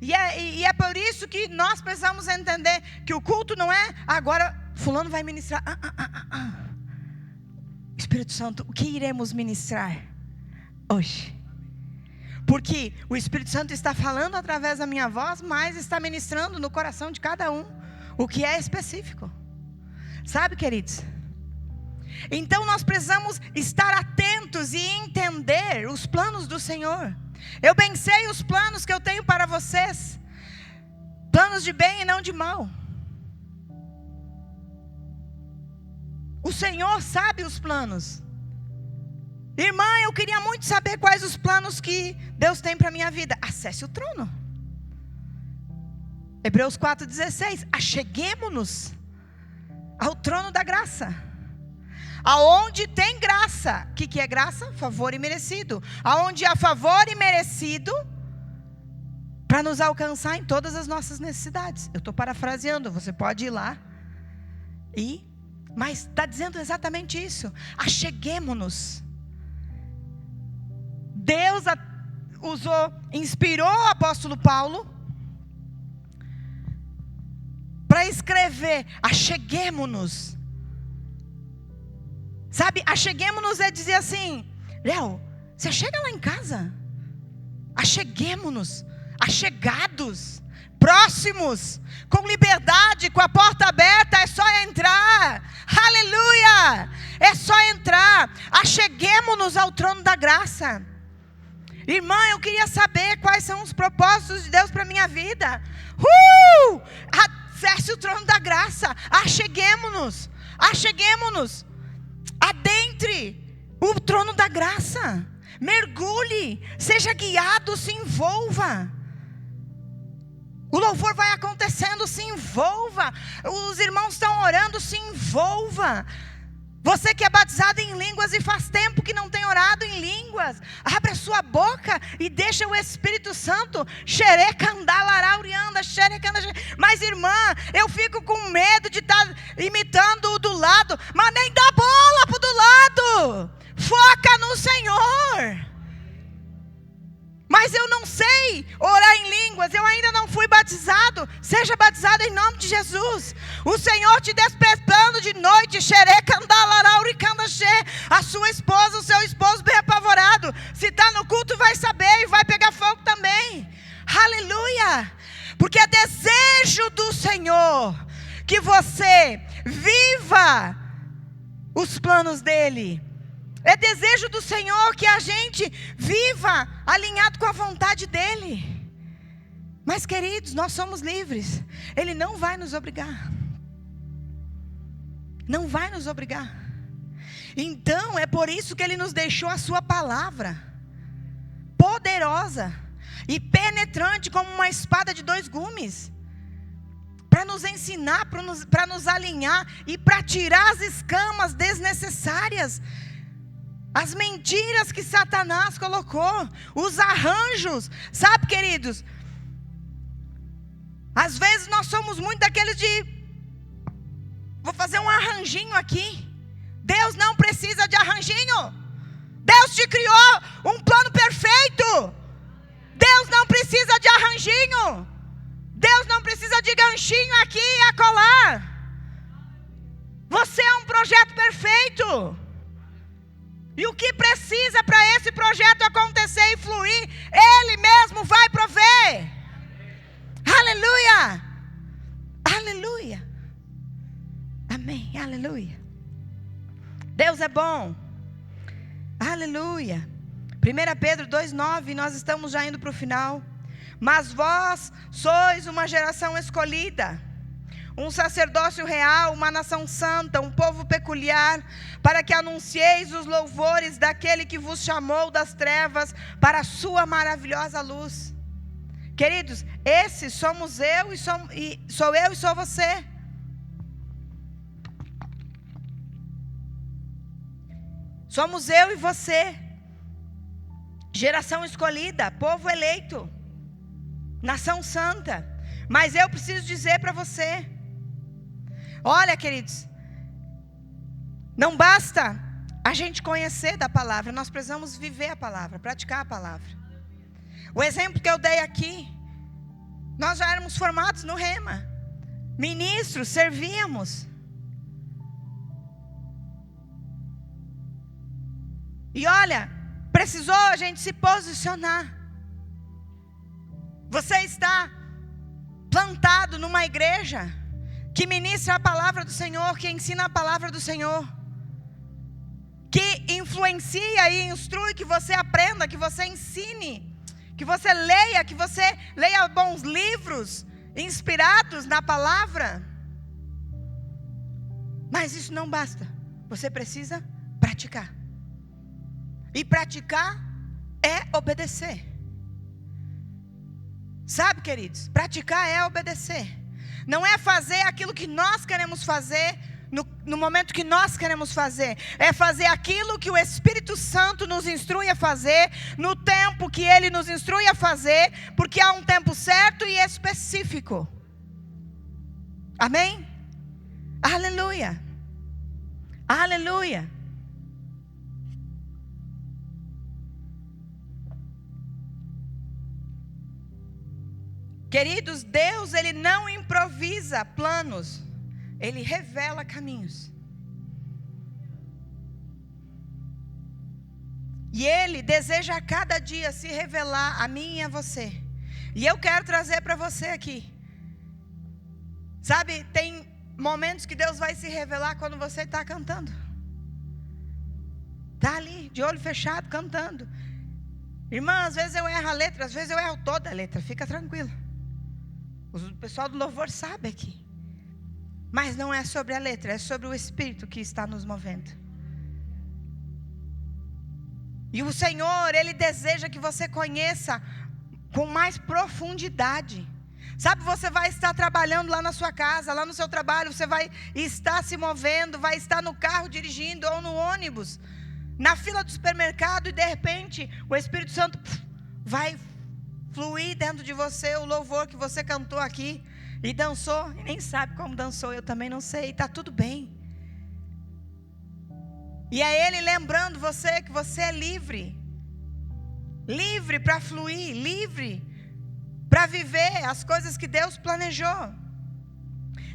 E é por isso que nós precisamos entender que o culto não é agora fulano vai ministrar. Espírito Santo, o que iremos ministrar hoje? Porque o Espírito Santo está falando através da minha voz, mas está ministrando no coração de cada um o que é específico. Sabe, queridos? Então nós precisamos estar atentos e entender os planos do Senhor. Eu bem sei os planos que eu tenho para vocês, planos de bem e não de mal. O Senhor sabe os planos. Irmã, eu queria muito saber quais os planos que Deus tem para a minha vida. Acesse o trono. Hebreus 4,16. Acheguemo-nos ao trono da graça, aonde tem graça. O que é graça? Favor imerecido. Aonde há favor imerecido para nos alcançar em todas as nossas necessidades. Eu estou parafraseando, você pode ir lá mas está dizendo exatamente isso. Acheguemo-nos. Deus inspirou o apóstolo Paulo para escrever: acheguemo-nos. Sabe, acheguemo-nos é dizer assim: Léo, você chega lá em casa, acheguemo-nos, achegados, próximos, com liberdade, com a porta aberta, é só entrar. Aleluia! É só entrar. Acheguemo-nos ao trono da graça. Irmã, eu queria saber quais são os propósitos de Deus para a minha vida. Acesse o trono da graça. Acheguemo-nos. Acheguemo-nos. Adentre o trono da graça. Mergulhe. Seja guiado, se envolva. O louvor vai acontecendo, se envolva. Os irmãos estão orando, se envolva. Você que é batizado em línguas e faz tempo que não tem orado em línguas, abre a sua boca e deixa o Espírito Santo Mas irmã, eu fico com medo de estar imitando o do lado. Mas nem dá bola pro do lado. Foca no Senhor. Mas eu não sei orar em línguas, eu ainda não fui batizado. Seja batizado em nome de Jesus. O Senhor te despertando de noite, a sua esposa, o seu esposo bem apavorado. Se está no culto vai saber e vai pegar fogo também. Aleluia. Porque é desejo do Senhor que você viva os planos dEle. É desejo do Senhor que a gente viva alinhado com a vontade dEle. Mas queridos, nós somos livres. Ele não vai nos obrigar. Não vai nos obrigar. Então é por isso que Ele nos deixou a sua palavra, poderosa e penetrante como uma espada de 2 gumes, para nos ensinar, para nos alinhar e para tirar as escamas desnecessárias as mentiras que Satanás colocou, os arranjos. Sabe, queridos, às vezes nós somos muito daqueles de: vou fazer um arranjinho aqui. Deus não precisa de arranjinho. Deus te criou um plano perfeito. Deus não precisa de arranjinho. Deus não precisa de ganchinho aqui e acolá. Você é um projeto perfeito. E o que precisa para esse projeto acontecer e fluir, Ele mesmo vai prover. Aleluia. Aleluia. Amém. Aleluia. Deus é bom. Aleluia. 1 Pedro 2,9, nós estamos já indo para o final. Mas vós sois uma geração escolhida, um sacerdócio real, uma nação santa, um povo peculiar, para que anuncieis os louvores daquele que vos chamou das trevas para a sua maravilhosa luz. Queridos, esses somos eu e sou eu e sou você. Somos eu e você. Geração escolhida, povo eleito, nação santa. Mas eu preciso dizer para você: olha, queridos, não basta a gente conhecer da palavra, nós precisamos viver a palavra, praticar a palavra. O exemplo que eu dei aqui, nós já éramos formados no Rema, ministros, servíamos. E olha, precisou a gente se posicionar. Você está plantado numa igreja que ministra a palavra do Senhor, que ensina a palavra do Senhor, que influencia e instrui, que você aprenda, que você ensine, que você leia bons livros inspirados na palavra. Mas isso não basta. Você precisa praticar. E praticar é obedecer. Sabe, queridos? Praticar é obedecer. Não é fazer aquilo que nós queremos fazer no momento que nós queremos fazer. É fazer aquilo que o Espírito Santo nos instrui a fazer, no tempo que Ele nos instrui a fazer, porque há um tempo certo e específico. Amém? Aleluia. Aleluia. Queridos, Deus, Ele não improvisa planos, Ele revela caminhos. E Ele deseja a cada dia se revelar a mim e a você. E eu quero trazer para você aqui. Sabe, tem momentos que Deus vai se revelar quando você está cantando. Está ali, de olho fechado, cantando. Irmã, às vezes eu erro a letra, às vezes eu erro toda a letra, fica tranquilo. O pessoal do louvor sabe aqui. Mas não é sobre a letra, é sobre o Espírito que está nos movendo. E o Senhor, Ele deseja que você conheça com mais profundidade. Sabe, você vai estar trabalhando lá na sua casa, lá no seu trabalho, você vai estar se movendo, vai estar no carro dirigindo ou no ônibus, na fila do supermercado, e de repente o Espírito Santo vai fluir dentro de você o louvor que você cantou aqui e dançou, e nem sabe como dançou, eu também não sei, está tudo bem. E é Ele lembrando você que você é livre, livre para fluir, livre para viver as coisas que Deus planejou.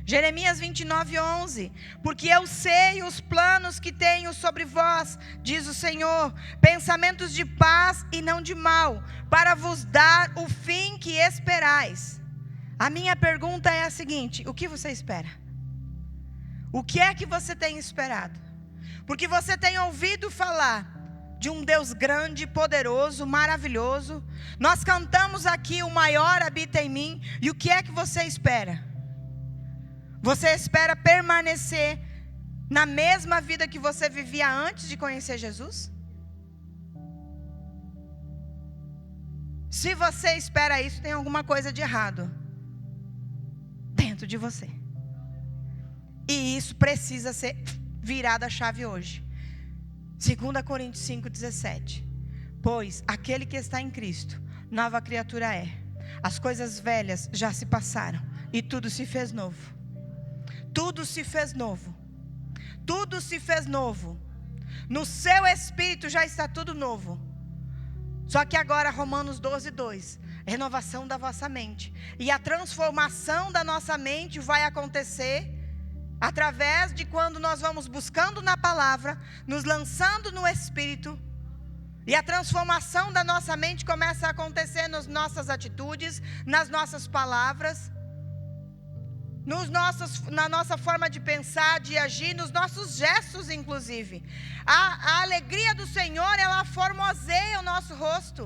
Jeremias 29:11, porque eu sei os planos que tenho sobre vós, diz o Senhor, pensamentos de paz e não de mal, para vos dar o fim que esperais. A minha pergunta é a seguinte: o que você espera? O que é que você tem esperado? Porque você tem ouvido falar de um Deus grande, poderoso, maravilhoso. Nós cantamos aqui, o maior habita em mim. E o que é que você espera? Você espera permanecer na mesma vida que você vivia antes de conhecer Jesus? Se você espera isso, tem alguma coisa de errado dentro de você. E isso precisa ser virado a chave hoje. 2 Coríntios 5,17. Pois aquele que está em Cristo, nova criatura é. As coisas velhas já se passaram e tudo se fez novo. Tudo se fez novo. Tudo se fez novo. No seu espírito já está tudo novo. Só que agora Romanos 12:2, renovação da vossa mente. E a transformação da nossa mente vai acontecer através de quando nós vamos buscando na palavra, nos lançando no espírito. E a transformação da nossa mente começa a acontecer nas nossas atitudes, nas nossas palavras, na nossa forma de pensar, de agir, nos nossos gestos inclusive. A alegria do Senhor, ela formoseia o nosso rosto.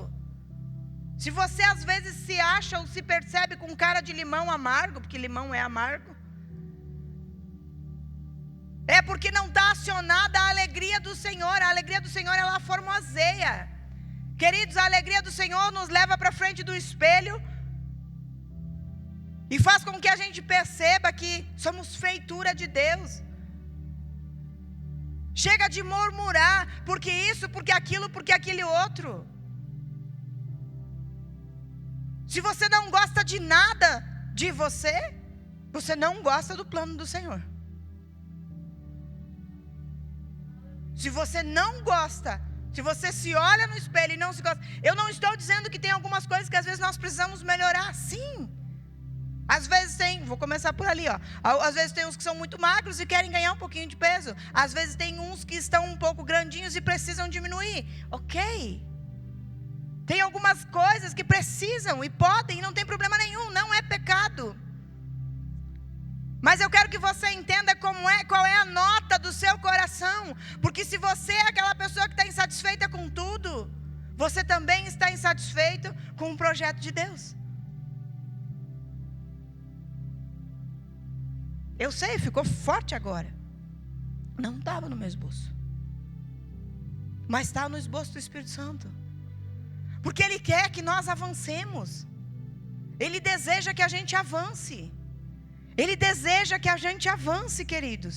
Se você às vezes se acha ou se percebe com cara de limão amargo, porque limão é amargo, é porque não está acionada a alegria do Senhor. A alegria do Senhor, ela formoseia. Queridos, a alegria do Senhor nos leva para frente do espelho e faz com que a gente perceba que somos feitura de Deus. Chega de murmurar, porque isso, porque aquilo, porque aquele outro. Se você não gosta de nada de você, você não gosta do plano do Senhor. Se você não gosta, se você se olha no espelho e não se gosta, eu não estou dizendo que tem algumas coisas que às vezes nós precisamos melhorar, sim. Às vezes tem, vou começar por ali, ó. Às vezes tem uns que são muito magros e querem ganhar um pouquinho de peso. Às vezes tem uns que estão um pouco grandinhos e precisam diminuir. Ok. Tem algumas coisas que precisam e podem, e não tem problema nenhum, não é pecado. Mas eu quero que você entenda qual é a nota do seu coração. Porque se você é aquela pessoa que está insatisfeita com tudo, você também está insatisfeito com o projeto de Deus. Eu sei, ficou forte agora. Não estava no meu esboço, mas está no esboço do Espírito Santo. Porque Ele quer que nós avancemos. Ele deseja que a gente avance. Ele deseja que a gente avance, queridos.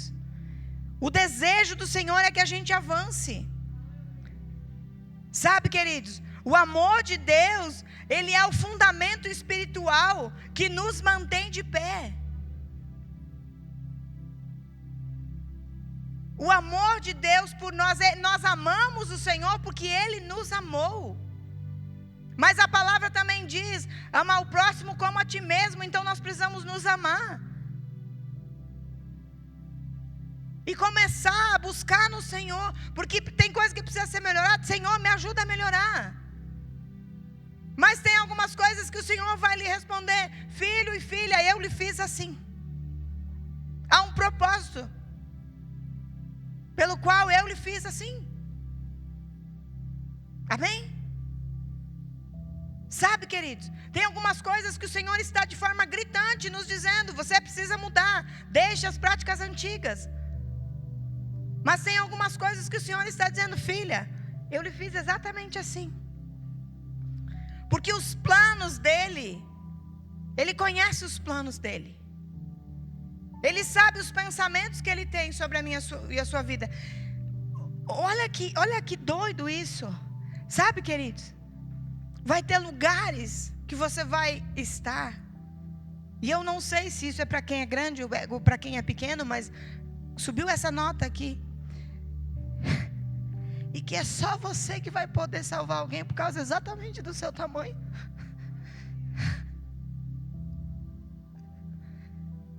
O desejo do Senhor é que a gente avance. Sabe, queridos, o amor de Deus, Ele é o fundamento espiritual que nos mantém de pé. O amor de Deus por nós, nós amamos o Senhor porque Ele nos amou. Mas a palavra também diz, amar o próximo como a ti mesmo, então nós precisamos nos amar. E começar a buscar no Senhor, porque tem coisa que precisa ser melhorada. Senhor, me ajuda a melhorar. Mas tem algumas coisas que o Senhor vai lhe responder, filho e filha, eu lhe fiz assim. Há um propósito pelo qual eu lhe fiz assim. Amém? Sabe, queridos, tem algumas coisas que o Senhor está de forma gritante nos dizendo, você precisa mudar, deixe as práticas antigas. Mas tem algumas coisas que o Senhor está dizendo, filha, eu lhe fiz exatamente assim. Porque os planos dEle, Ele conhece os planos dEle. Ele sabe os pensamentos que Ele tem sobre a minha e a sua vida. Olha que doido isso. Sabe, queridos? Vai ter lugares que você vai estar. E eu não sei se isso é para quem é grande ou para quem é pequeno, mas subiu essa nota aqui. E que é só você que vai poder salvar alguém por causa exatamente do seu tamanho.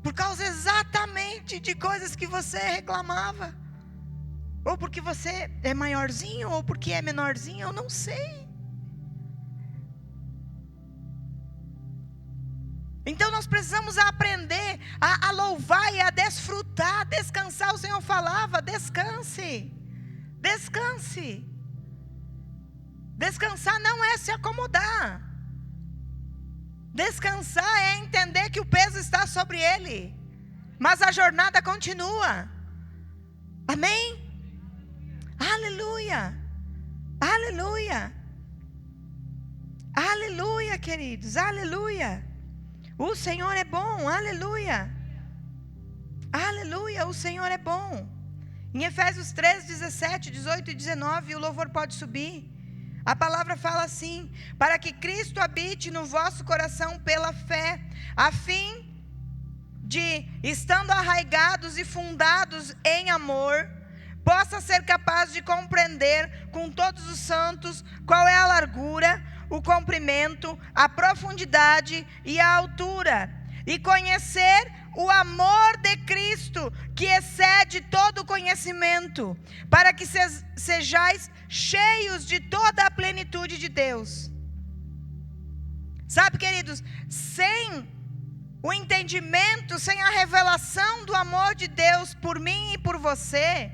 Por causa exatamente de coisas que você reclamava. Ou porque você é maiorzinho, ou porque é menorzinho, eu não sei. Então nós precisamos aprender a louvar e a desfrutar, a descansar. O Senhor falava, descanse. Descanse. Descansar não é se acomodar. Descansar é entender que o peso está sobre Ele, mas a jornada continua. Amém? Aleluia. Aleluia. Aleluia, queridos. Aleluia. O Senhor é bom, aleluia. Aleluia, o Senhor é bom. Em Efésios 3, 17, 18 e 19, o louvor pode subir. A palavra fala assim: para que Cristo habite no vosso coração pela fé, a fim de, estando arraigados e fundados em amor, possa ser capaz de compreender com todos os santos qual é a largura, o comprimento, a profundidade e a altura, e conhecer o amor de Cristo, que excede todo conhecimento, para que sejais cheios de toda a plenitude de Deus. Sabe, queridos, sem o entendimento, sem a revelação do amor de Deus por mim e por você,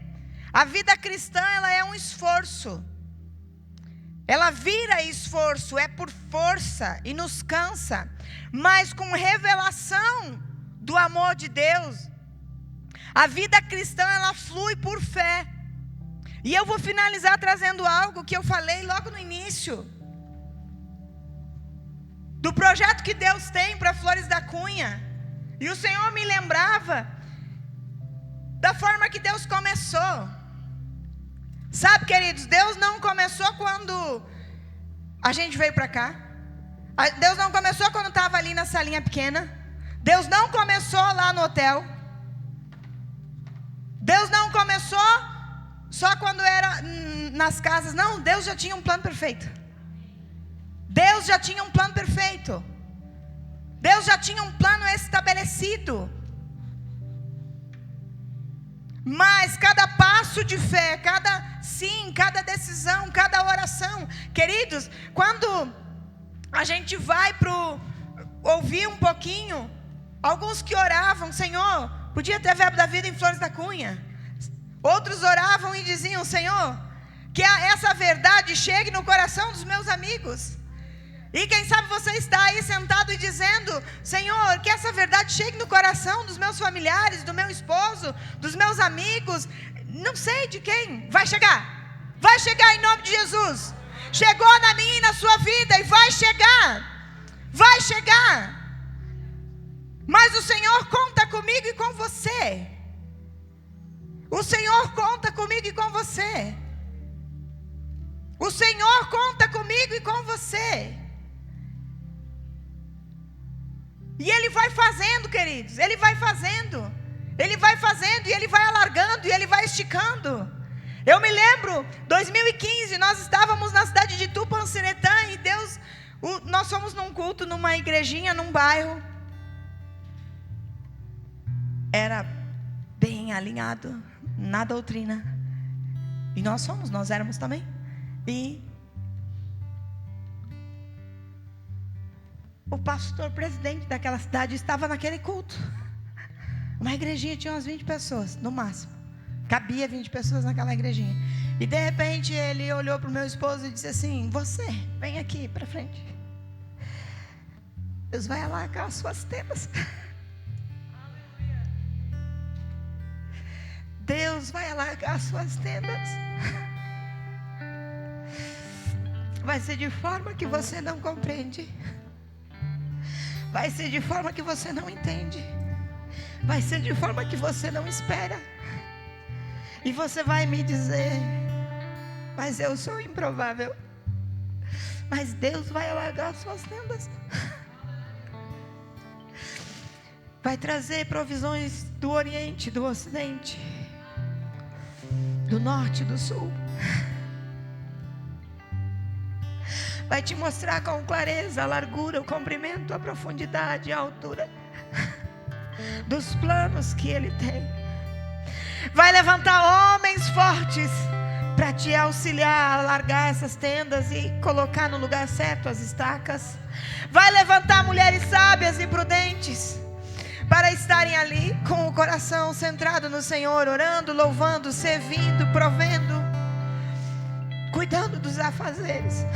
a vida cristã, ela é um esforço. Ela vira esforço, é por força e nos cansa. Mas com revelação do amor de Deus, a vida cristã, ela flui por fé. E eu vou finalizar trazendo algo que eu falei logo no início, do projeto que Deus tem para Flores da Cunha. E o Senhor me lembrava da forma que Deus começou. Sabe, queridos, Deus não começou quando a gente veio para cá. Deus não começou quando estava ali na salinha pequena. Deus não começou lá no hotel. Deus não começou só quando era nas casas. Não, Deus já tinha um plano perfeito. Deus já tinha um plano perfeito. Deus já tinha um plano estabelecido. Mas cada passo de fé, cada decisão, cada oração, queridos, quando a gente vai ouvir um pouquinho, alguns que oravam: Senhor, podia ter Verbo da Vida em Flores da Cunha. Outros oravam e diziam: Senhor, que essa verdade chegue no coração dos meus amigos. E quem sabe você está aí sentado e dizendo: Senhor, que essa verdade chegue no coração dos meus familiares, do meu esposo, dos meus amigos, não sei de quem. Vai chegar em nome de Jesus. Chegou na minha e na sua vida, e vai chegar. Mas o Senhor conta comigo e com você. O Senhor conta comigo e com você. O Senhor conta comigo e com você. E Ele vai fazendo, queridos. Ele vai fazendo. Ele vai fazendo, e Ele vai alargando, e Ele vai esticando. Eu me lembro, 2015, nós estávamos na cidade de Tupanciretã, e nós fomos num culto, numa igrejinha, num bairro. Era bem alinhado na doutrina. E nós éramos também. E o pastor presidente daquela cidade estava naquele culto. Uma igrejinha tinha umas 20 pessoas, no máximo. Cabia 20 pessoas naquela igrejinha. E de repente ele olhou para o meu esposo e disse assim: você, vem aqui para frente. Deus vai alargar as suas tendas. Deus vai alargar as suas tendas. Vai ser de forma que você não compreende. Vai ser de forma que você não entende. Vai ser de forma que você não espera. E você vai me dizer: mas eu sou improvável. Mas Deus vai alargar as suas tendas. Vai trazer provisões do Oriente, do Ocidente, do Norte e do Sul. Vai te mostrar com clareza a largura, o comprimento, a profundidade, a altura dos planos que Ele tem. Vai levantar homens fortes para te auxiliar a largar essas tendas e colocar no lugar certo as estacas. Vai levantar mulheres sábias e prudentes para estarem ali com o coração centrado no Senhor, orando, louvando, servindo, provendo, cuidando dos afazeres.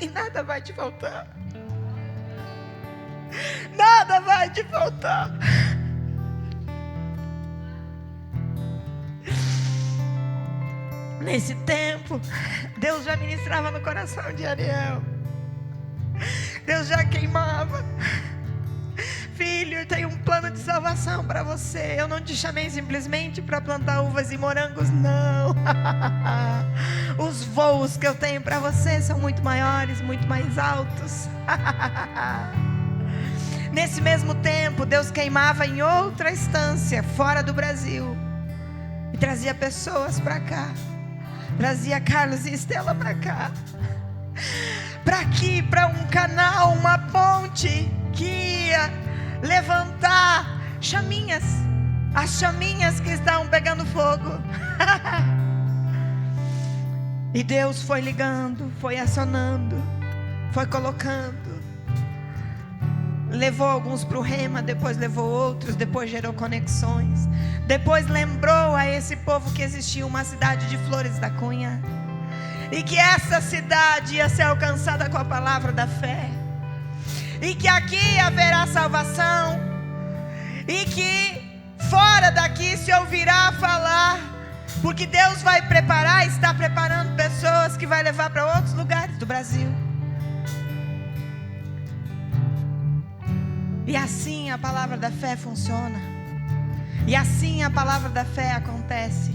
E nada vai te faltar. Nada vai te faltar. Nesse tempo, Deus já ministrava no coração de Ariel. Deus já queimava Filho, eu tenho um plano de salvação para você. Eu não te chamei simplesmente para plantar uvas e morangos, não. Os voos que eu tenho para você são muito maiores, muito mais altos. Nesse mesmo tempo, Deus queimava em outra estância, fora do Brasil, e trazia pessoas para cá. Trazia Carlos e Estela para cá. Para aqui, para um canal, uma ponte que ia levantar chaminhas, as chaminhas que estavam pegando fogo. E Deus foi ligando, foi acionando, foi colocando. Levou alguns para o rema, depois levou outros, depois gerou conexões. Depois lembrou a esse povo que existia uma cidade de Flores da Cunha, e que essa cidade ia ser alcançada com a palavra da fé, e que aqui haverá salvação, e que fora daqui se ouvirá falar, porque Deus vai preparar, está preparando pessoas que vai levar para outros lugares do Brasil. E assim a palavra da fé funciona, e assim a palavra da fé acontece,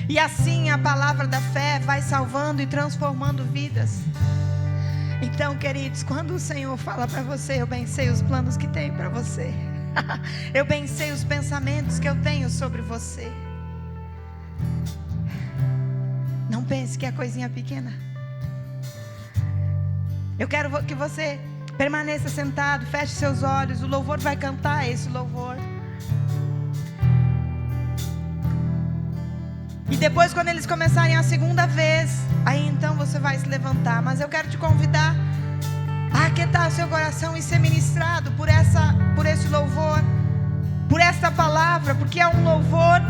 e assim a palavra da fé vai salvando e transformando vidas. Então, queridos, quando o Senhor fala para você: eu bem sei os planos que tenho para você, eu bem sei os pensamentos que eu tenho sobre você, não pense que é coisinha pequena. Eu quero que você permaneça sentado, feche seus olhos. O louvor vai cantar esse louvor. E depois, quando eles começarem a segunda vez, aí então você vai se levantar. Mas eu quero te convidar a aquietar o seu coração e ser ministrado por esse louvor, por esta palavra, porque é um louvor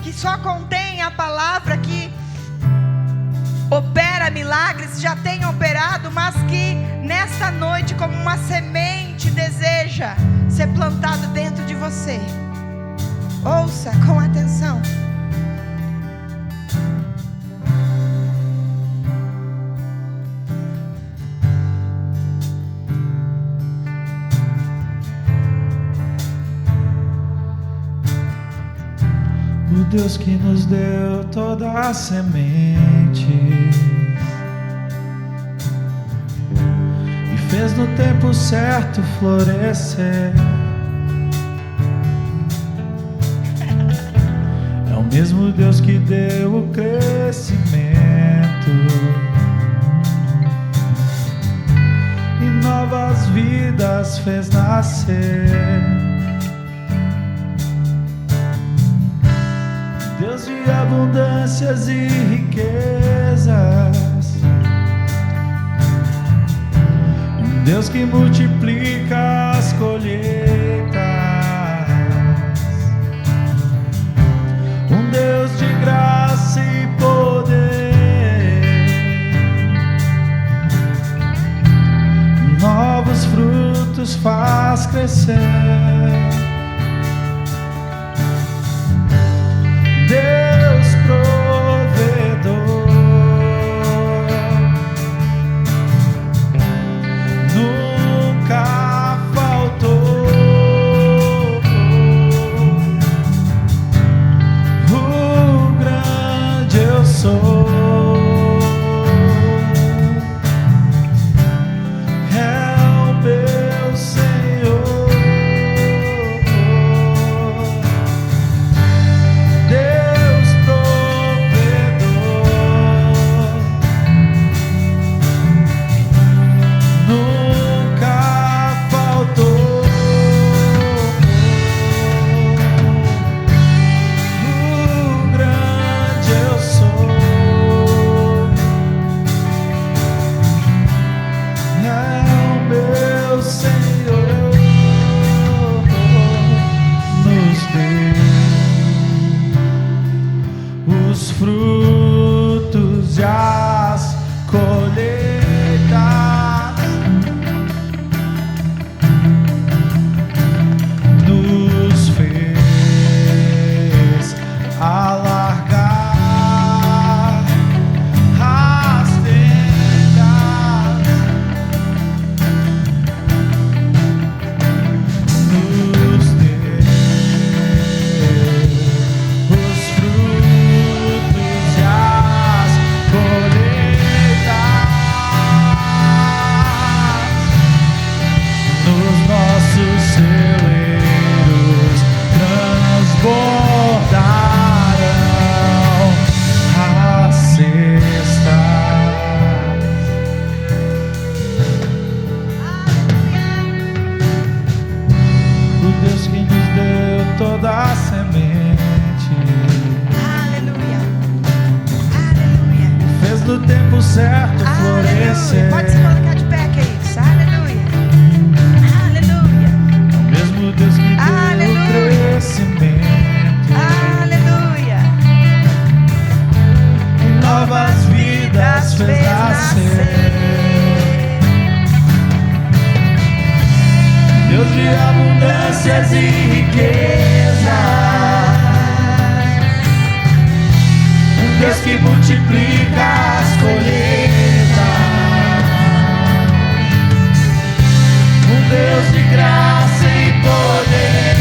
que só contém a palavra que opera milagres, já tem operado, mas que nesta noite, como uma semente, deseja ser plantado dentro de você. Ouça com atenção. O Deus que nos deu toda a semente e fez no tempo certo florescer, é o mesmo Deus que deu o crescimento e novas vidas fez nascer. Deus de abundâncias e riquezas, um Deus que multiplica as colheitas, um Deus de graça e poder, novos frutos faz crescer. Deus provedor, nunca faltou. O grande eu sou, é o meu Senhor. Deus tempo certo florescer. Pode se colocar de pé, queridos. Aleluia. Aleluia. É o mesmo Deus que deu o crescimento. Aleluia. E novas vidas fez nascer. Deus de abundâncias e riquezas, um Deus que multiplica as colheitas, um Deus de graça e poder,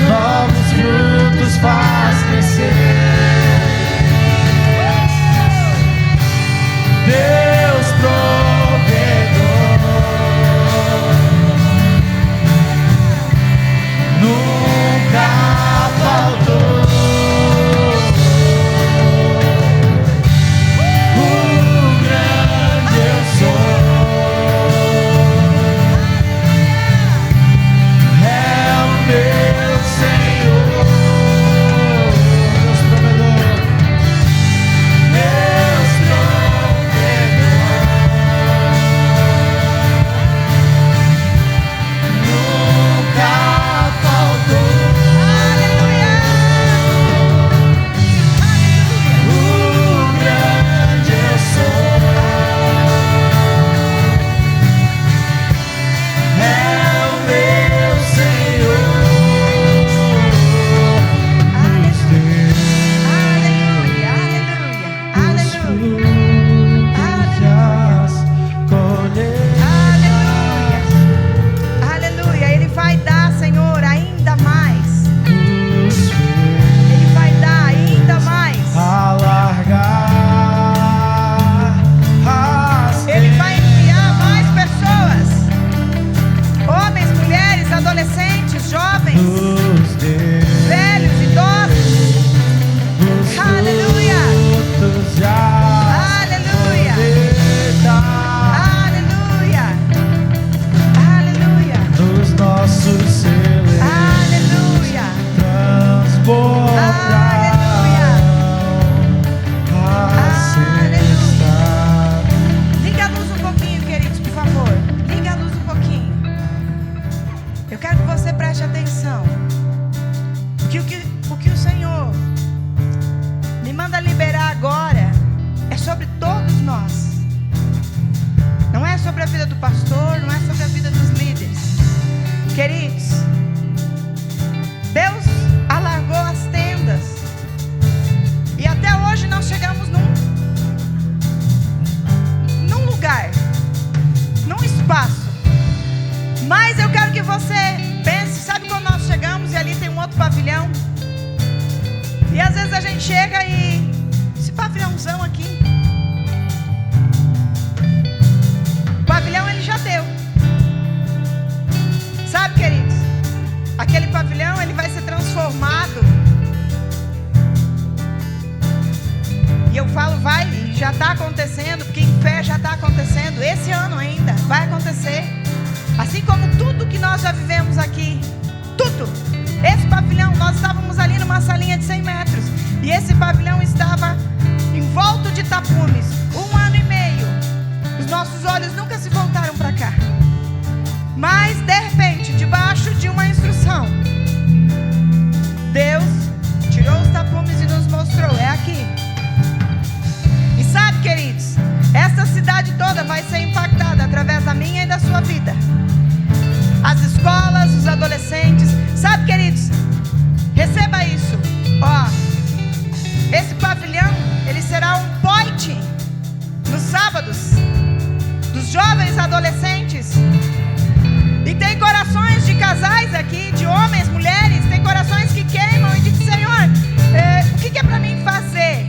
novos frutos faz crescer. Deus provedor, nunca faltou. O grande eu sou, é o meu Senhor. Deus provedor, Deus provedor, nunca faltou. Aleluia. O grande eu sou, é o meu Senhor, nos deu Aleluia. Aleluia. os Aleluia. frutos das colheitas. Aleluia. Aleluia. Ele vai dar, Senhor, ainda mais. Nos Ele vai dar ainda mais. fez alargar as Ele vai enviar mais pessoas. Homens, mulheres, adolescentes, jovens, nos deu velhos, idosos. os Aleluia. frutos das Aleluia. colheitas. Aleluia. Aleluia. Nos nossos celeiros Aleluia. transbordarão a cesta. Liga a luz um pouquinho, queridos, por favor. Liga a luz um pouquinho. Eu quero que você preste atenção. Porque o que o Senhor me manda liberar agora é sobre todos nós. Não é sobre a vida do pastor, não é sobre a vida dos líderes. Queridos, Deus alargou as tendas. E até hoje nós chegamos num lugar, num espaço. Mas eu quero que você pense, sabe quando nós chegamos e ali tem um outro pavilhão? E às vezes a gente chega e esse pavilhãozão aqui, o pavilhão ele já deu. Sabe, queridos? Aquele pavilhão ele vai ser transformado. E eu falo vai, e já está acontecendo, porque em fé já está acontecendo. Esse ano ainda vai acontecer. Assim como tudo que nós já vivemos aqui. Tudo. Esse pavilhão, nós estávamos ali numa salinha de 100 metros. E esse pavilhão estava envolto de tapumes. 1 ano e meio. Os nossos olhos nunca se voltaram para cá. Mas, de repente, debaixo de uma instrução, Deus tirou os tapumes e nos mostrou. É aqui. E sabe, queridos, essa cidade toda vai ser impactada através da minha e da sua vida. As escolas, os adolescentes. Sabe, queridos, receba isso. Ó, esse pavilhão, ele será um point nos sábados dos jovens adolescentes. E tem corações de casais aqui, de homens, mulheres. Tem corações que queimam e dizem: Senhor, o que é para mim fazer?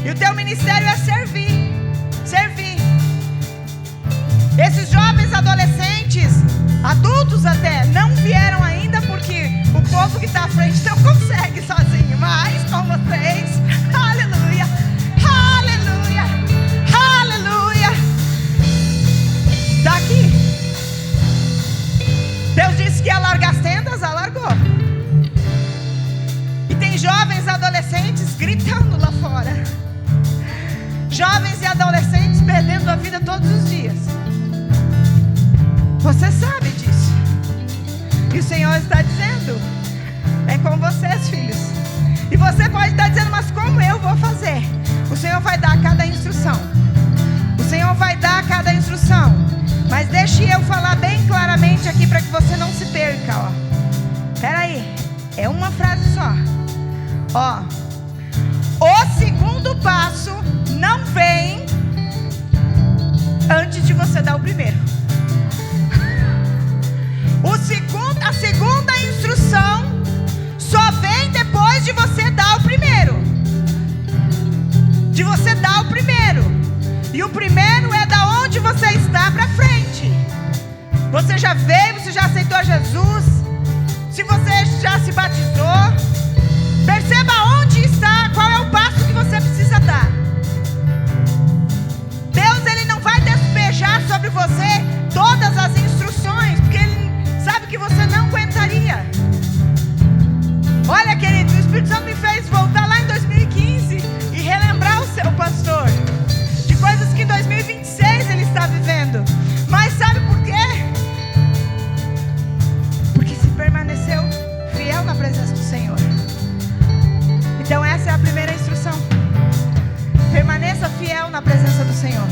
E o teu ministério é servir. Servir. Esses jovens adolescentes, adultos até, não vieram ainda porque o povo que está à frente não consegue sozinho. Mas com vocês, aleluia, aleluia, aleluia. Está aqui. Deus disse que ia alargar as tendas, alargou. E tem jovens adolescentes jovens e adolescentes perdendo a vida todos os dias. Você sabe disso. E o Senhor está dizendo: é com vocês, filhos. E você pode estar dizendo: mas como eu vou fazer? O Senhor vai dar cada instrução. O Senhor vai dar cada instrução. Mas deixe eu falar bem claramente aqui para que você não se perca, ó. Espera aí, é uma frase só. Ó, o segundo passo não vem antes de você dar o primeiro. A segunda instrução só vem depois de você dar o primeiro. De você dar o primeiro. E o primeiro é da onde você está para frente. Você já veio, você já aceitou Jesus. Se você já se batizou, perceba onde está, qual é o passo que você precisa dar. Deus, Ele não vai despejar sobre você todas as instruções, porque Ele sabe que você não aguentaria. Olha, queridos, o Espírito Santo me fez voltar lá em 2015 e relembrar o seu pastor de coisas que em 2026 ele está vivendo. Mas sabe por quê? Porque se permaneceu fiel na presença do Senhor. Então essa é a primeira instrução. Permaneça fiel na presença do Senhor.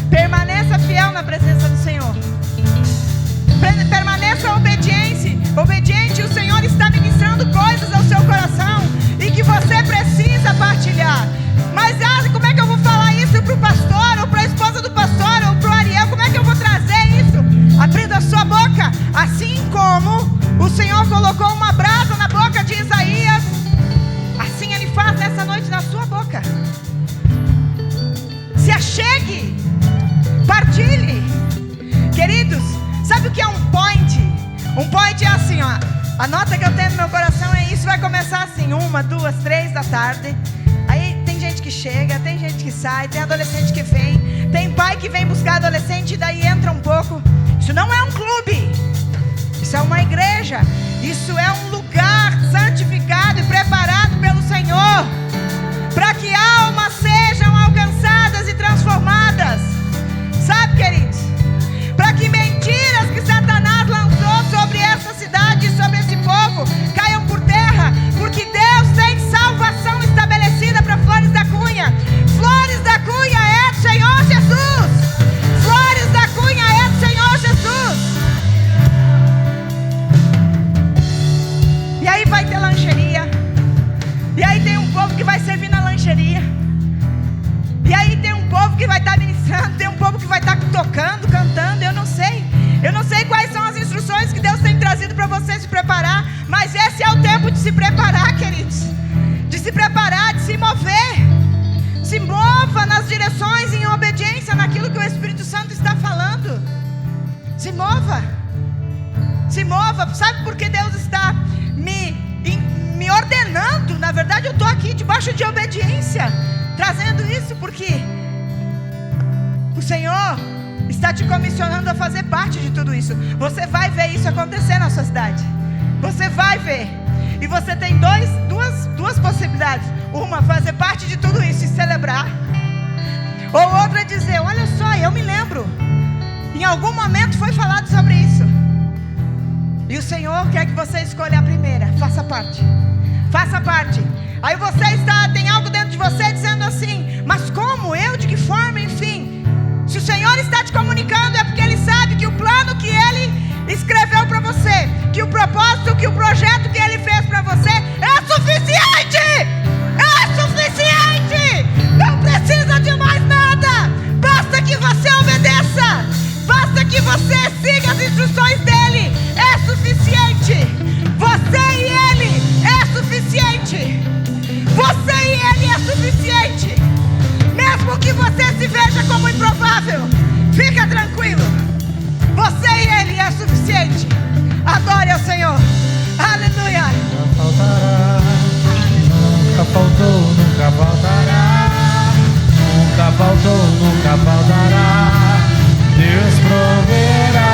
Permaneça fiel na presença do Senhor. Permaneça obediente. O Senhor está ministrando coisas ao seu coração e que você precisa partilhar. Mas como é que eu vou falar isso para o pastor, ou para a esposa do pastor, ou para o Ariel? Como é que eu vou trazer isso? Aprenda a sua boca. Assim como o Senhor colocou uma brasa na boca de Isaías, assim Ele faz nessa noite na sua boca. Se achegue, partilhe. Queridos, sabe o que é um point? Um point é assim, ó. A nota que eu tenho no meu coração é isso. Vai começar assim, 1, 2, 3 da tarde. Aí tem gente que chega, tem gente que sai, tem adolescente que vem, tem pai que vem buscar adolescente e daí entra um pouco. Isso não é um clube. Isso é uma igreja. Isso é um lugar santificado e preparado pelo Senhor, para que almas sejam alcançadas e transformadas. Sabe, queridos? Para que mentiras que Satanás lançou sobre essa cidade e sobre esse povo caiam por terra, porque Deus tem salvação estabelecida para Flores da Cunha. Flores da Cunha é do Senhor Jesus. Flores da Cunha é do Senhor Jesus. E aí vai ter lancheria. E aí tem um povo que vai servir na lancheria. E aí tem um povo que vai estar ministrando, tem um povo que vai estar tocando, cantando. Eu não sei quais são as instruções que Deus tem trazido para você se preparar, mas esse é o tempo de se preparar, queridos. De se preparar, de se mover. Se mova nas direções em obediência naquilo que o Espírito Santo está falando. Se mova. Se mova. Sabe por que Deus está me ordenando? Na verdade eu estou aqui debaixo de obediência, trazendo isso porque o Senhor está te comissionando a fazer parte de tudo isso. Você vai ver isso acontecer na sua cidade. Você vai ver. E você tem duas possibilidades. Uma, fazer parte de tudo isso e celebrar. Ou outra, dizer: olha só, eu me lembro, em algum momento foi falado sobre isso. E o Senhor quer que você escolha a primeira. Faça parte. Faça parte. Aí você tem algo dentro de você dizendo assim: mas como? Eu? De que forma? Enfim. Se o Senhor está te comunicando, é porque Ele sabe que o plano que Ele escreveu para você, que o propósito, que o projeto que Ele fez para você é suficiente! É suficiente! Não precisa de mais nada! Basta que você obedeça! Basta que você siga as instruções dEle! É suficiente! Você e Ele é suficiente! Você e Ele é suficiente! Mesmo que você se veja como improvável, fica tranquilo. Você e Ele é suficiente. Adore ao Senhor. Aleluia. Nunca faltará, nunca faltou, nunca faltará. Nunca faltou, nunca faltará. Deus proverá.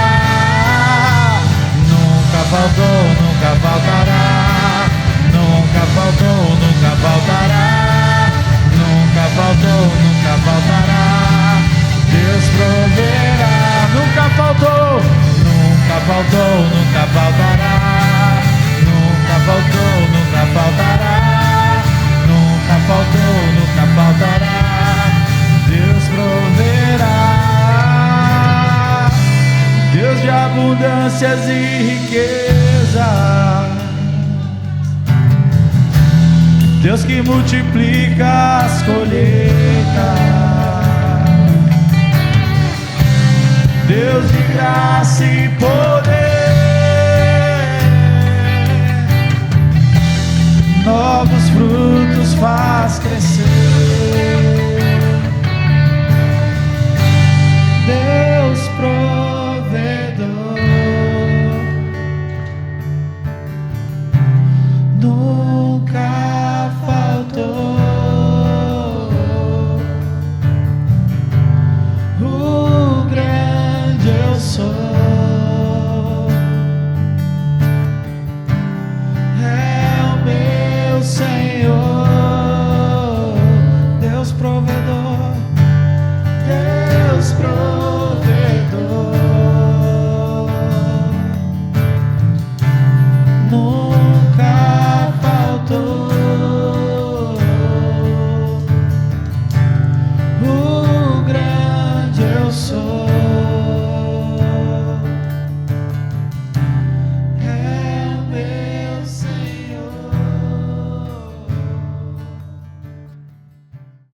Nunca faltou, nunca faltará. Nunca faltou, nunca faltará. Nunca faltou, nunca faltou, nunca faltará. Nunca faltou, nunca faltará. Nunca faltou, nunca faltará. Deus proverá. Deus de abundâncias e riquezas. Deus que multiplica as colheitas. Deus de graça e poder, novos frutos faz crescer. Deus provedor, nunca faltou. O grande eu sou. Senhor, Deus provedor, Deus provedor.